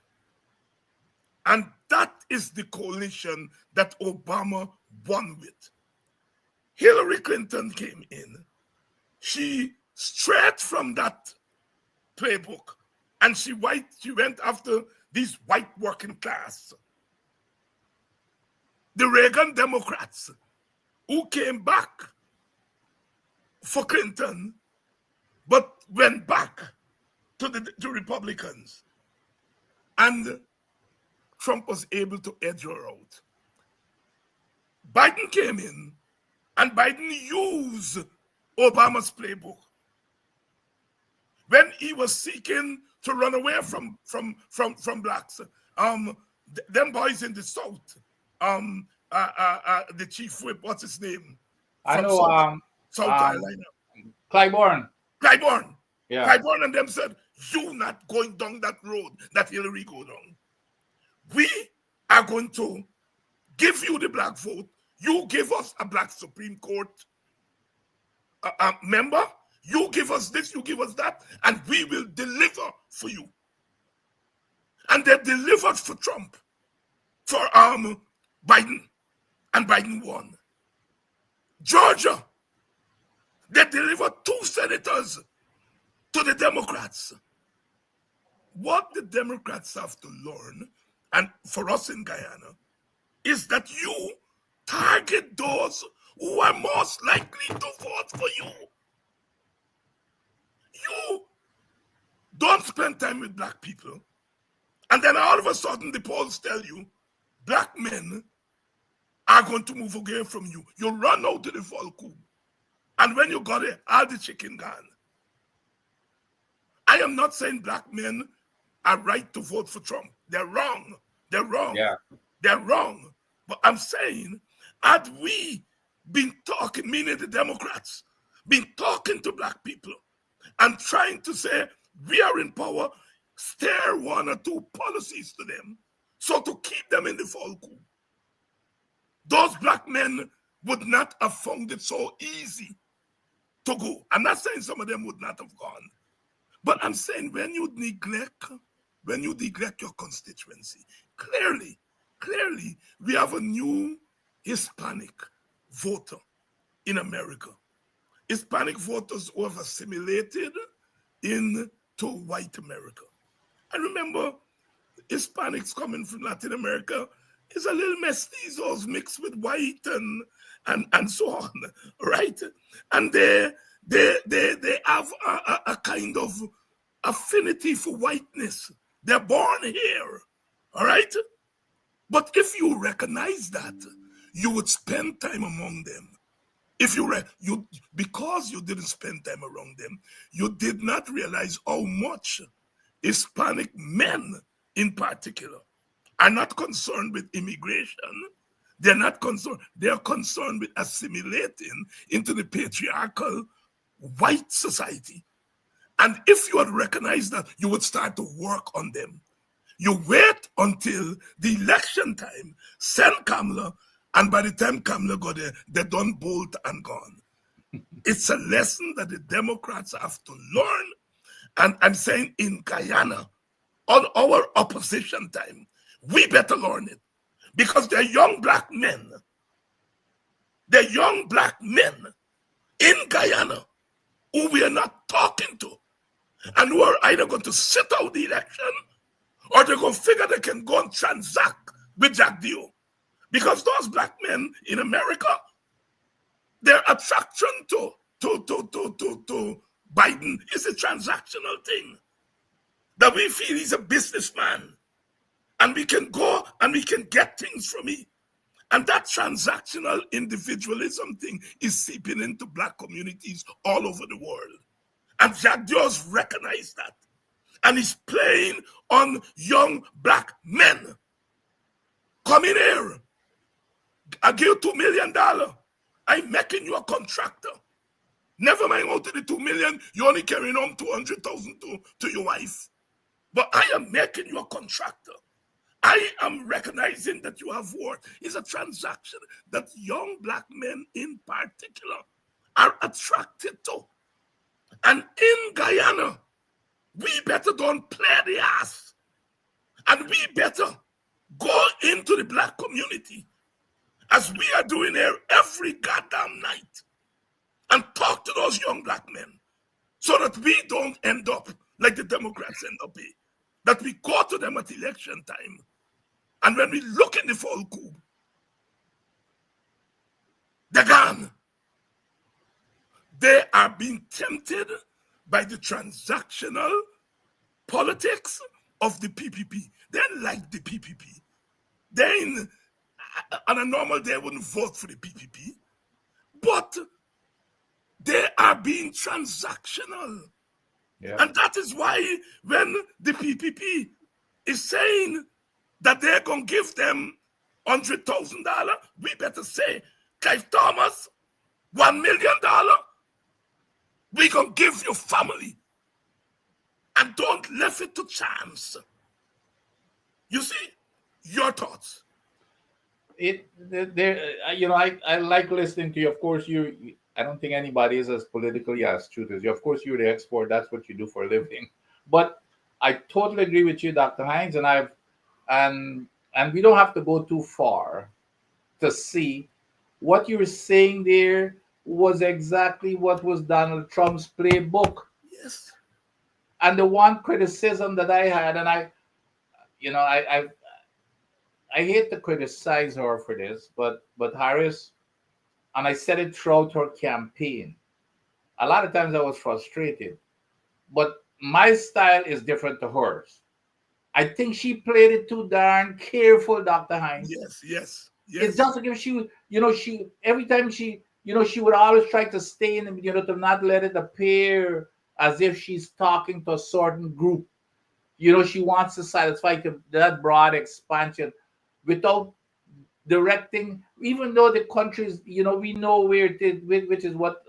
And that is the coalition that Obama won with. Hillary Clinton came in. She strayed from that playbook and she went after these white working class. The Reagan Democrats who came back for Clinton but went back to the Republicans. And Trump was able to edge her out. Biden came in and Biden used Obama's playbook. When he was seeking to run away from blacks, them boys in the South, the chief whip, what's his name? I know South Carolina. Clyburn. Yeah. Clyburn and them said, you not going down that road that Hillary go down. We are going to give you the black vote. You give us a black Supreme Court member. You give us this, you give us that, and we will deliver for you. And they delivered for Trump, for Biden, and Biden won. Georgia, they delivered 2 senators to the Democrats. What the Democrats have to learn, and for us in Guyana, is that you target those who are most likely to vote for you. You don't spend time with black people, and then all of a sudden the polls tell you black men are going to move away from you. You run out to the Volku, and when you got it, all the chicken gone. I am not saying black men are right to vote for Trump. They're wrong. They're wrong. Yeah. They're wrong. But I'm saying, had we been talking, meaning the Democrats, been talking to black people and trying to say, we are in power, steer 1 or 2 policies to them, so to keep them in the Volku, those black men would not have found it so easy to go. I'm not saying some of them would not have gone, but I'm saying when you neglect your constituency, clearly, we have a new Hispanic voter in America. Hispanic voters who have assimilated into white America. And remember, Hispanics coming from Latin America is a little mestizos mixed with white and so on, right? And they have a kind of affinity for whiteness. They're born here, all right? But if you recognize that, you would spend time among them. If because you didn't spend time around them, you did not realize how much Hispanic men in particular are not concerned with immigration. They're not concerned. They're concerned with assimilating into the patriarchal white society. And if you had recognized that, you would start to work on them. You wait until the election time, send Kamala, and by the time Kamala got there, they're done, bolt, and gone. It's a lesson that the Democrats have to learn. And I'm saying in Guyana, on our opposition time, we better learn it. Because they're young black men. They're young black men in Guyana who we are not talking to. And who are either going to sit out the election or they're going to figure they can go and transact with Jack Dio. Because those black men in America, their attraction to Biden is a transactional thing. That we feel he's a businessman. And we can go and we can get things from him. And that transactional individualism thing is seeping into black communities all over the world. And Jack Dio's recognized that. And he's playing on young black men. Come in here. I give you $2 million. I'm making you a contractor. Never mind out of the 2 million, you only carrying home 200,000 to your wife. But I am making you a contractor. I am recognizing that you have worth. It's a transaction that young black men in particular are attracted to. And in Guyana, we better don't play the ass. And we better go into the black community as we are doing here every goddamn night and talk to those young black men so that we don't end up like the Democrats end up being. That we go to them at election time. And when we look in the fall coup, they're gone. They are being tempted by the transactional politics of the PPP. They like the PPP. They, on a normal day, wouldn't vote for the PPP. But they are being transactional. Yeah. And that is why when the PPP is saying that they're going to give them $100,000, we better say, Clive Thomas, $1 million, we going to give your family. And don't leave it to chance. You see, your thoughts. I like listening to you. Of course, I don't think anybody is as politically astute as you. Of course, you're the expert. That's what you do for a living. But I totally agree with you, Dr. Hines, and we don't have to go too far to see what you're saying there was exactly what was Donald Trump's playbook. Yes. And the one criticism that I had, and I hate to criticize her for this, but Harris, and I said it throughout her campaign. A lot of times I was frustrated, but my style is different to hers. I think she played it too darn careful, Dr. Hines. Yes. It's just like if she every time she would always try to stay in, to not let it appear as if she's talking to a certain group. She wants to satisfy that broad expansion without directing, even though the countries, we know where it is, which is what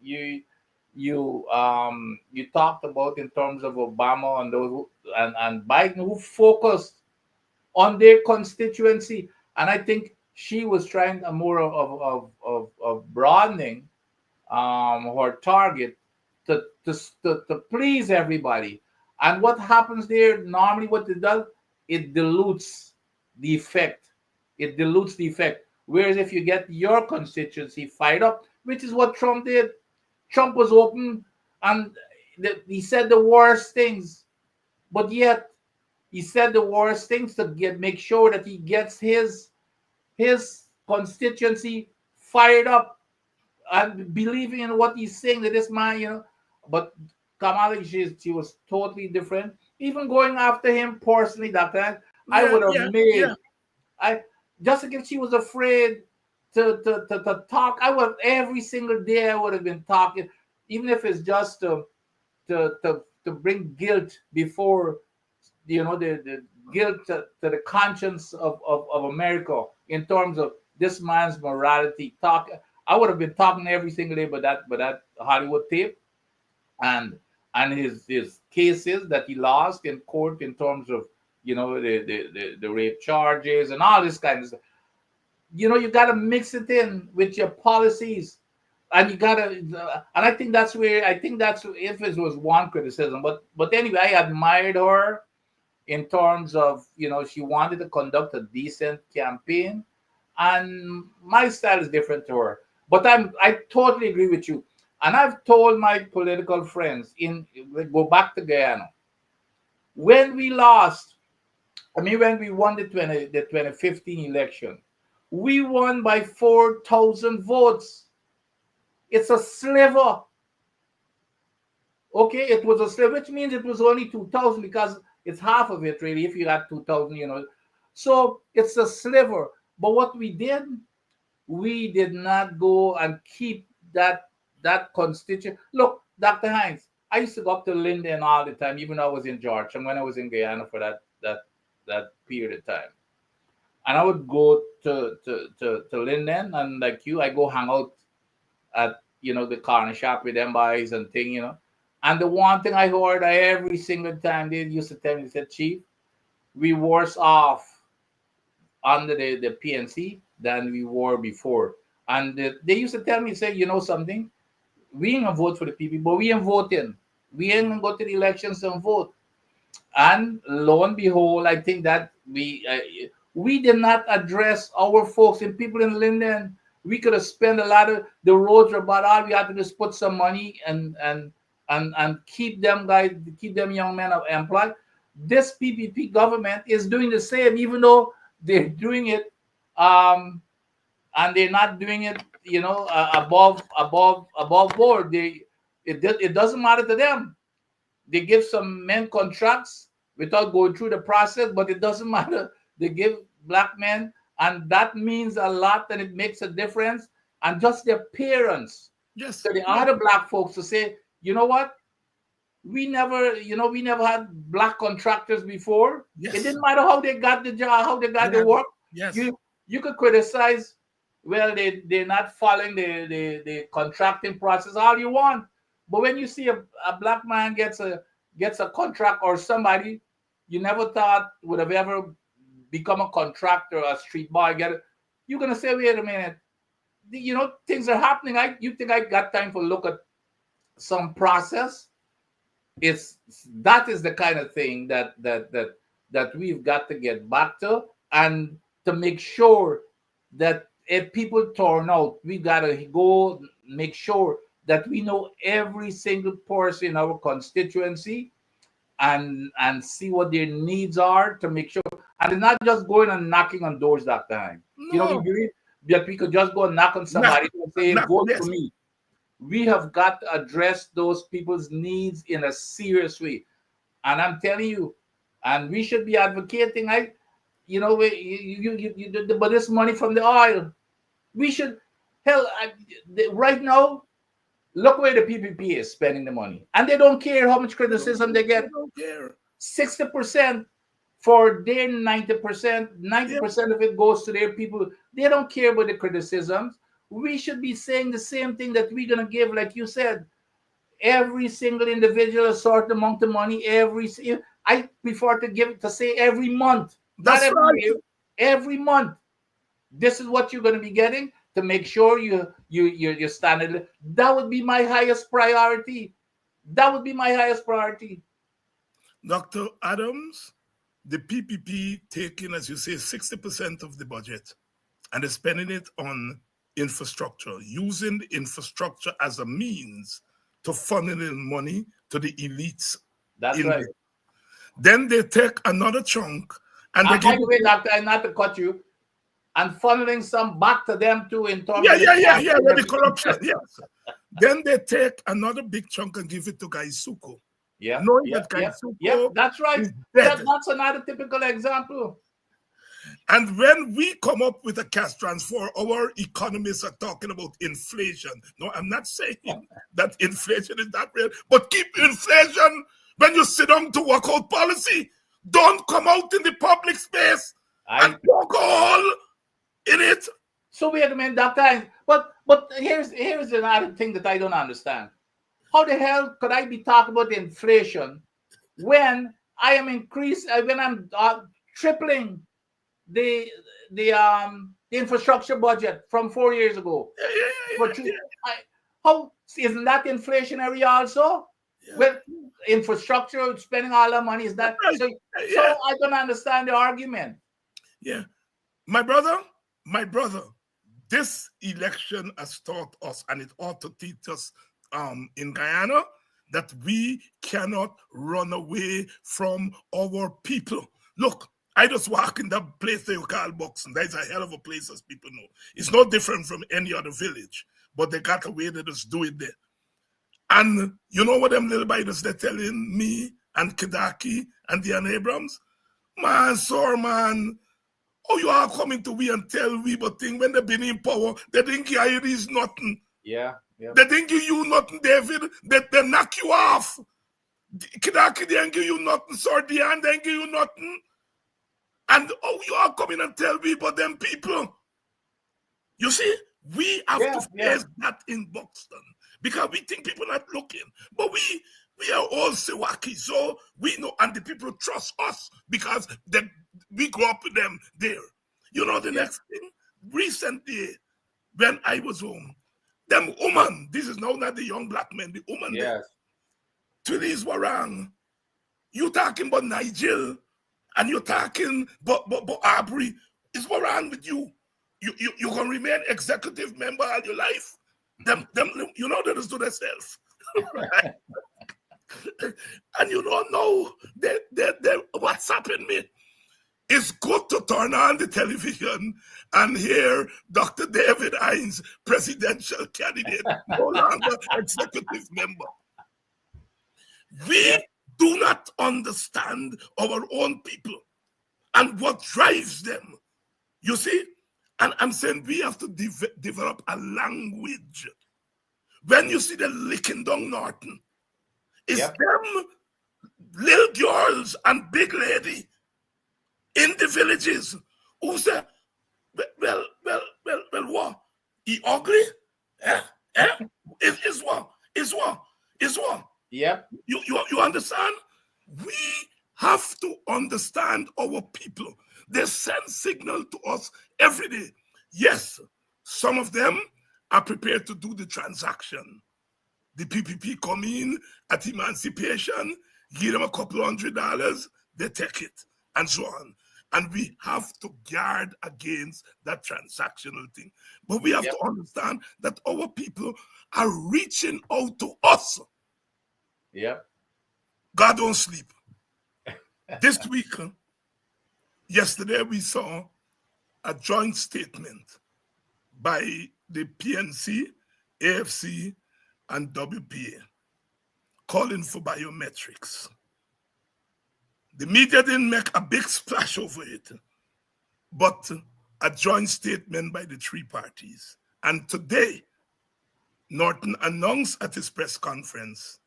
you talked about in terms of Obama and those and Biden, who focused on their constituency. And I think she was trying more of broadening her target to please everybody. And what happens there normally, what it does, it dilutes the effect. It dilutes the effect. Whereas if you get your constituency fired up, which is what Trump did, Trump was open and he said the worst things, but yet he said the worst things to make sure that he gets his constituency fired up and believing in what he's saying, that this man, but Kamala, she was totally different. Even going after him personally, that time, I would have Yeah. I just like if she was afraid to talk, I would every single day I would have been talking, even if it's just to bring guilt before the guilt to the conscience of America in terms of this man's morality. I would have been talking every single day about that Hollywood tape and his cases that he lost in court in terms of the rape charges and all this kind of stuff. You got to mix it in with your policies, and you got to. And I think that's if it was one criticism, but anyway, I admired her in terms of she wanted to conduct a decent campaign, and my style is different to her. But I totally agree with you, and I've told my political friends go back to Guyana when we lost. I mean, when we won the 2015 election, we won by 4,000 votes. It's a sliver. Okay, it was a sliver, which means it was only 2,000 because it's half of it, really, if you got 2,000. So it's a sliver. But what we did not go and keep that constitution. Look, Dr. Hines, I used to go up to Linden all the time, even though I was in Georgia and when I was in Guyana for that period of time. And I would go to Linden, and like you, I go hang out at the corner shop with them boys and thing, And the one thing I heard every single time they used to tell me, they said, Chief, we worse off under the PNC than we were before. And they used to tell me, say, you know something? We ain't gonna vote for the people, but we ain't voting. We ain't gonna go to the elections and vote. And lo and behold, I think that we did not address our folks and people in Linden. We could have spent a lot of the roads are about all we had to just put some money and keep them guys, keep them young men employed. This PPP government is doing the same, even though they're doing it, and they're not doing it, above board. It doesn't matter to them. They give some men contracts without going through the process, but it doesn't matter. They give black men, and that means a lot, and it makes a difference. And just their parents Yes. to the other black folks to say, you know what? We never had black contractors before. Yes. It didn't matter how they got the job, how they got the work. Yes. You could criticize, well, they're not following the contracting process all you want. But when you see a black man gets a contract, or somebody you never thought would have ever become a contractor, a street boy, you're gonna say, wait a minute, things are happening. You think I got time for look at some process? That is the kind of thing that we've got to get back to, and to make sure that if people turn out, we gotta go make sure that we know every single person in our constituency, and see what their needs are, to make sure, and it's not just going and knocking on doors that time. No. We believe that we could just go and knock on somebody and say, vote for me. We have got to address those people's needs in a serious way. And I'm telling you, and we should be advocating, but this money from the oil, we should, right now, look where the PPP is spending the money. And they don't care how much criticism they get. They don't care. 60% for their 90%, 90% of it goes to their people. They don't care about the criticisms. We should be saying the same thing, that we're going to give, like you said, every single individual a certain amount of money. I prefer to say every month. That's not every right. year, every month. This is what you're going to be getting, to make sure you're standing. That would be my highest priority. That would be my highest priority. Dr. Adams, the PPP taking, as you say, 60% of the budget, and they're spending it on infrastructure, using the infrastructure as a means to funnel in money to the elites. That's right. Then they take another chunk, and they by the way, Doctor, not to cut you, and funneling some back to them too in terms of the corruption. Yes. Then they take another big chunk and give it to Gaisuko. Knowing that Gaisuko that's right. That's another typical example. And when we come up with a cash transfer, our economists are talking about inflation. No, I'm not saying that inflation is not real, but keep inflation when you sit down to work out policy. Don't come out in the public space and poke a hole in it. So wait a minute, Doctor. But here's another thing that I don't understand. How the hell could I be talking about inflation when I am when I'm tripling the infrastructure budget from 4 years ago? How isn't that inflationary also? Well, infrastructure, spending all our money, is that right? So I don't understand the argument. Yeah, my brother, this election has taught us, and it ought to teach us in Guyana, that we cannot run away from our people. Look, I just walk in that place they call Boxing. That's a hell of a place, as people know. It's no different from any other village, but they got a way to just do it there. And you know what them little biters they're telling me and Kedaki and Diane Abrams? Man, sir, man, oh, you are coming to we and tell we, but thing when they've been in power, they think it is nothing. Yeah. They didn't give you nothing, David. They knock you off. Kedaki didn't give you nothing, sir. Diane didn't give you nothing. And oh, you are coming and tell me about them people. You see, We have to Yeah, yeah. face that in Buxton because we think people are not looking, but we are all Sewaki, so we know, and the people trust us because we grew up with them there. You know the Yeah. next thing? Recently, when I was home, them woman, this is now not the young black men, the woman there, Yes. Twillies were wrong. You talking about Nigel and you're talking but Aubrey. Is what wrong with you? You gonna remain executive member all your life? Them you know they just do themselves. Right? And you don't know they WhatsApping me. It's good to turn on the television and hear Dr. David Hines, presidential candidate, no longer executive member. Yep. We do not understand our own people and what drives them. You see? And I'm saying we have to develop a language. When you see the licking down Norton, it's Yep. them little girls and big lady in the villages who say, what? He ugly? Eh? Eh? Is what? Is what? Is what? Yep. You understand? We have to understand our people. They send signal to us every day. Yes, some of them are prepared to do the transaction. The PPP come in at emancipation, give them a couple $100, they take it, and so on. And we have to guard against that transactional thing. But we have Yep. to understand that our people are reaching out to us. Yep. God don't sleep. This week, yesterday, we saw a joint statement by the PNC, AFC, and WPA calling for biometrics. The media didn't make a big splash over it, but a joint statement by the three parties. And today, Norton announced at his press conference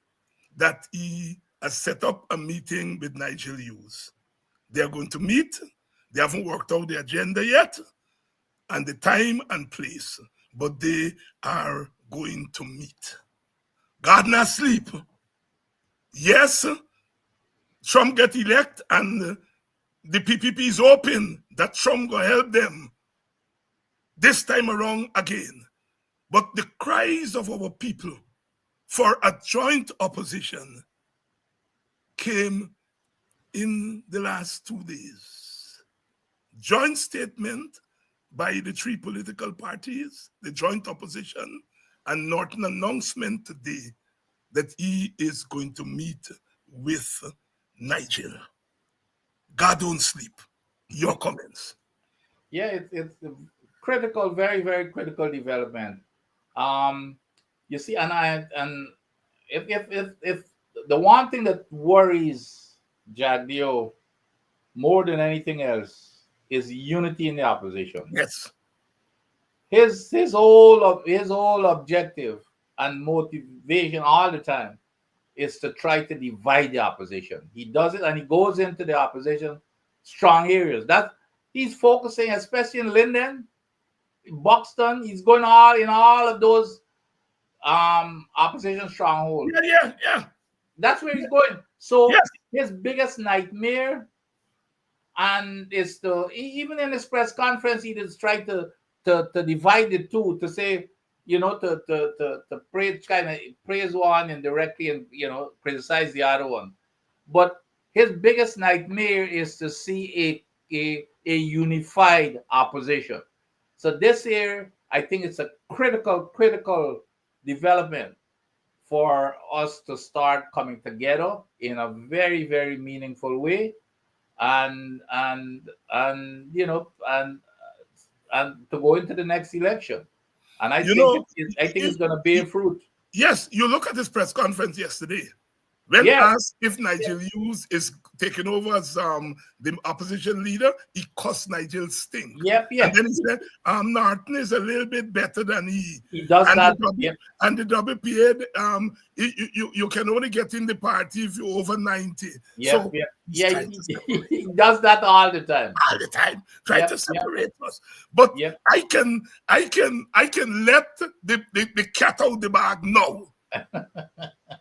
that he has set up a meeting with Nigel Hughes. They're going to meet. They haven't worked out the agenda yet and the time and place, but they are going to meet. God not sleep. Yes, Trump get elected and the PPP is hoping that Trump will help them this time around again. But the cries of our people for a joint opposition came in the last 2 days. Joint statement by the three political parties, the joint opposition, and Norton announcement today that he is going to meet with Nigel. God don't sleep. Your comments. Yeah, it's a critical, very, very critical development. Um, you see, and if the one thing that worries Jagdio more than anything else is unity in the opposition. Yes. His whole objective and motivation all the time is to try to divide the opposition. He does it and he goes into the opposition strong areas. That he's focusing, especially in Linden, Buxton. He's going all in all of those opposition strongholds. Yeah. That's where he's going. So Yes. his biggest nightmare, and is to even in his press conference, he just tried to divide the two, to say, to praise, kind of praise one indirectly, and criticize the other one. But his biggest nightmare is to see a unified opposition. So this year, I think it's a critical development for us to start coming together in a very, very meaningful way, and and to go into the next election. And I You think know, I think it's going to bear fruit. yes, you look at this press conference yesterday. When Yeah, asked if Nigel Hughes is taking over as the opposition leader, he cussed Nigel stink. yep, And yeah. then he said, Norton is a little bit better than he. He does And that. Yep, the WPA, you can only get in the party if you're over 90. yep, So yep. he's Yeah, trying to separate he does that all the time. all the time, try Yep, to yep, separate us. But yep. I can let the cat out the bag now.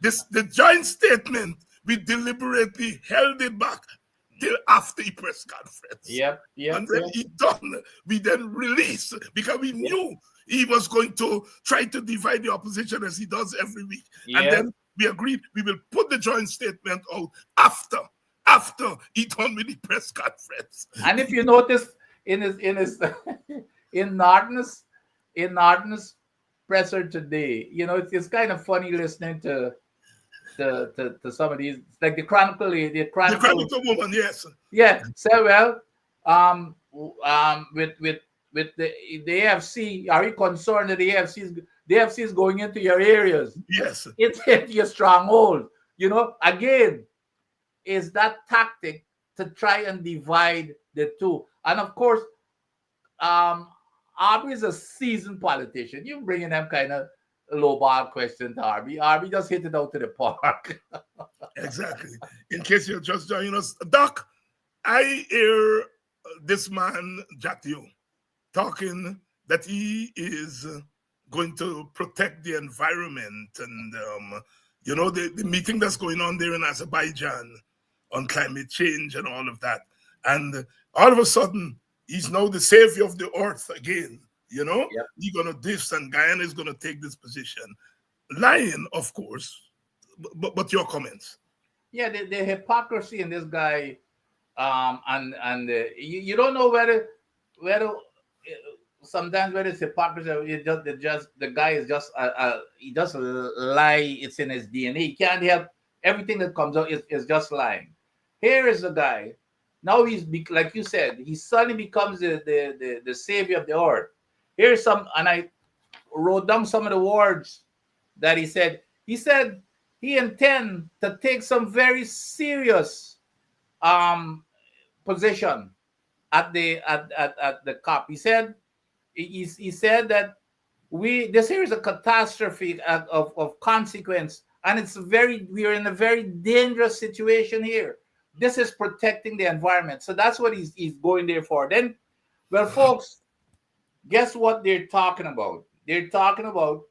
The joint statement, we deliberately held it back till after the press conference. Yep, yep, And then yep, he done, we then released because we yep, knew he was going to try to divide the opposition as he does every week. And yep. then we agreed we will put the joint statement out after he done with the press conference. And if you notice in his in Norton's in Norton's presser today, it's kind of funny listening to some of these, like the The Chronicle. Chronicle woman, yes. Yeah, say, well, with the AFC, are you concerned that the AFC is going into your areas? Yes. It's into your stronghold. Again, is that tactic to try and divide the two. And of course, Aubrey is a seasoned politician. You bringing them kind of low ball question to Aubrey. Aubrey just hit it out to the park. Exactly. In case you're just joining us, Doc, I hear this man, Jatio, talking that he is going to protect the environment and, the meeting that's going on there in Azerbaijan on climate change and all of that. And all of a sudden, he's now the savior of the earth again. Yep. He's going to this and Guyana is going to take this position. Lying, of course, but your comments. Yeah, the hypocrisy in this guy, and you don't know whether sometimes whether it's hypocrisy or just the guy is just he just lie. It's in his DNA. He can't help everything that comes out is just lying. Here is a guy. Now like you said, he suddenly becomes the savior of the earth. Here's some, and I wrote down some of the words that he said. He said he intend to take some very serious position at the COP. He said that this here is a catastrophe of consequence, and we are in a very dangerous situation here. This is protecting the environment, so that's what he's going there for. Then, well, folks, guess what they're talking about? They're talking about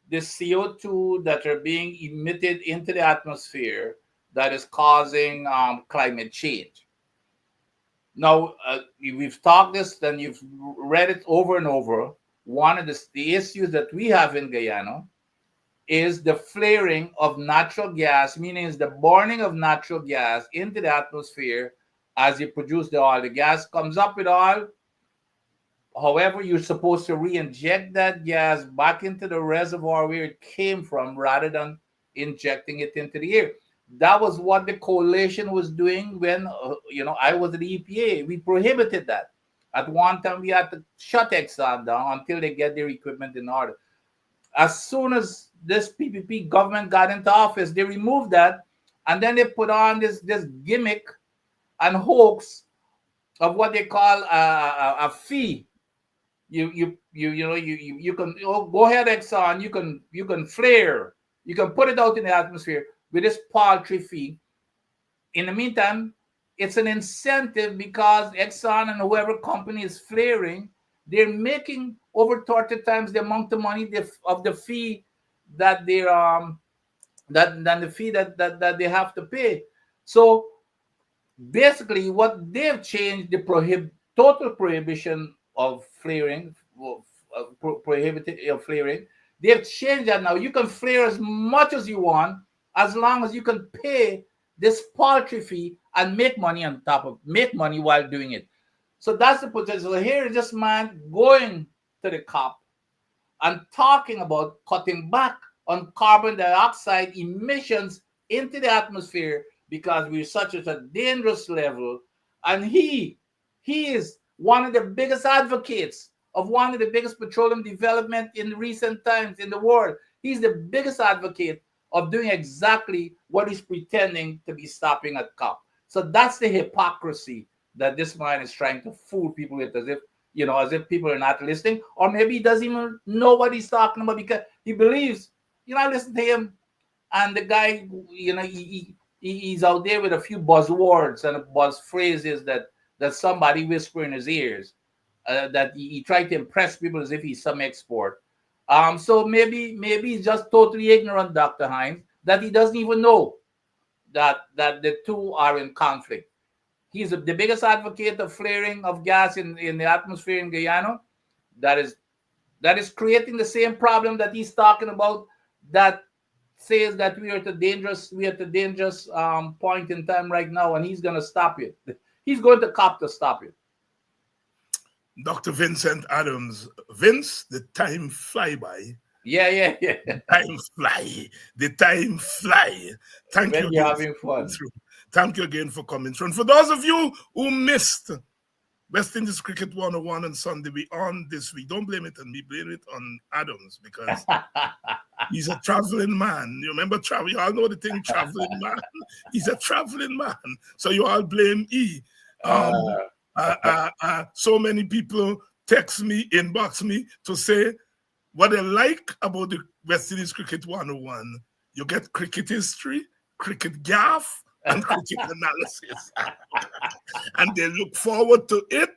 the CO2 that are being emitted into the atmosphere that is causing climate change. Now, we've talked this, and you've read it over and over. One of the issues that we have in Guyana is the flaring of natural gas, meaning it's the burning of natural gas into the atmosphere as you produce the oil. The gas comes up with oil. However, you're supposed to re-inject that gas back into the reservoir where it came from rather than injecting it into the air. That was what the coalition was doing when, I was at the EPA. We prohibited that. At one time, we had to shut Exxon down until they get their equipment in order. As soon as this PPP government got into office, they removed that, and then they put on this gimmick and hoax of what they call a fee. You can go ahead, Exxon. You can flare. You can put it out in the atmosphere with this paltry fee. In the meantime, it's an incentive because Exxon and whoever company is flaring, they're making over 30 times the amount of money of the fee that they're than the fee that they have to pay. So basically, what they've changed the total prohibition of flaring, prohibited of flaring. They've changed that now. You can flare as much as you want, as long as you can pay this paltry fee and make money make money while doing it. So that's the potential. So here is this man going to the COP and talking about cutting back on carbon dioxide emissions into the atmosphere because we're such at a dangerous level. And he is one of the biggest advocates of one of the biggest petroleum development in recent times in the world. He's the biggest advocate of doing exactly what he's pretending to be stopping at COP. So that's the hypocrisy that this man is trying to fool people with, as if, as if people are not listening, or maybe he doesn't even know what he's talking about because he believes, I listen to him, and the guy, he's out there with a few buzzwords and buzz phrases that somebody whisper in his ears, that he tried to impress people as if he's some expert. So maybe he's just totally ignorant, Dr. Hines, that he doesn't even know that the two are in conflict. He's the biggest advocate of flaring of gas in the atmosphere in Guyana. That is creating the same problem that he's talking about, that says that we are at a dangerous point in time right now, and he's going to stop it. He's going to COP to stop it. Dr. Vincent Adams. Vince, the time fly by. Yeah. Time fly. The time fly. Thank When you you're again having fun. Thank you again for coming through. And for those of you who missed West Indies Cricket 101 on Sunday, we on this week. Don't blame it on me, blame it on Adams, because he's a traveling man. You remember travel? You all know the thing, traveling man. He's a traveling man. So you all blame E. So many people text me, inbox me to say what they like about the West Indies Cricket 101. You get cricket history, cricket gaff, and cricket analysis. And they look forward to it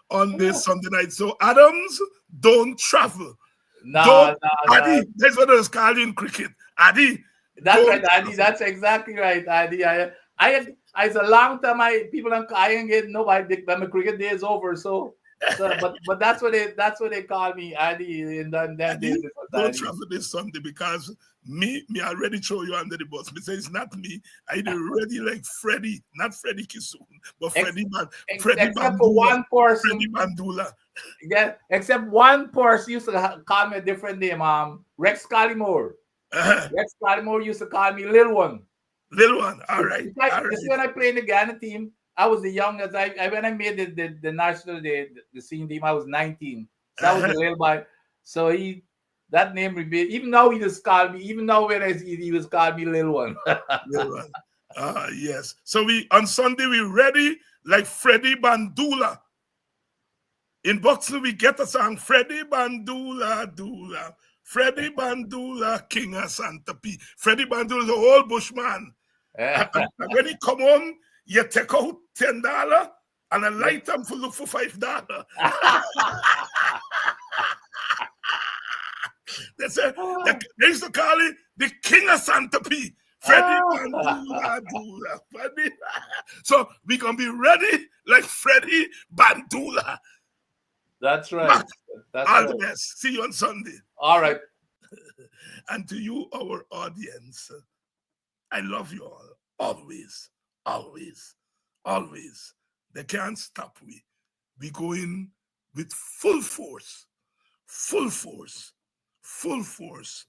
on this Sunday night. So Adams, don't travel. No. Addy, that's what I was calling in cricket. Addy. That's right, Addy. That's exactly right, Addy. It's a long time. People I ain't get nobody. My cricket day is over. So but that's what they call me, Addy. And then Addy, don't travel this Sunday because me already throw you under the bus. Me say it's not me. I already like Freddie, not Freddie Kisoon, but Freddie except Bandula, for one person. Freddie Bandula. Yeah, except one person used to call me a different name. Rex Collymore. Rex Collymore used to call me Lil One. Little one, all right. This is when I played in the Ghana team. I was the youngest. When I made the national the senior team, I was 19. So that was the little boy. So that name remained. Even now he just called me. Even now when I see he was called me Little One. Little one. Yes. So on Sunday we ready like Freddie Bandula. In boxing we get a song, Freddie Bandula Dula. Freddie Bandula, King of Santa P. Freddie Bandula is a whole bushman. And when he come home, you take out $10 and a light him for look for $5. They used to call it the King of Santa P. Freddie Bandula Dula. So we gonna be ready like Freddie Bandula. That's right. All the best. See you on Sunday. All right. And to you, our audience, I love you all. Always, always, always. They can't stop me. We go in with full force, full force, full force.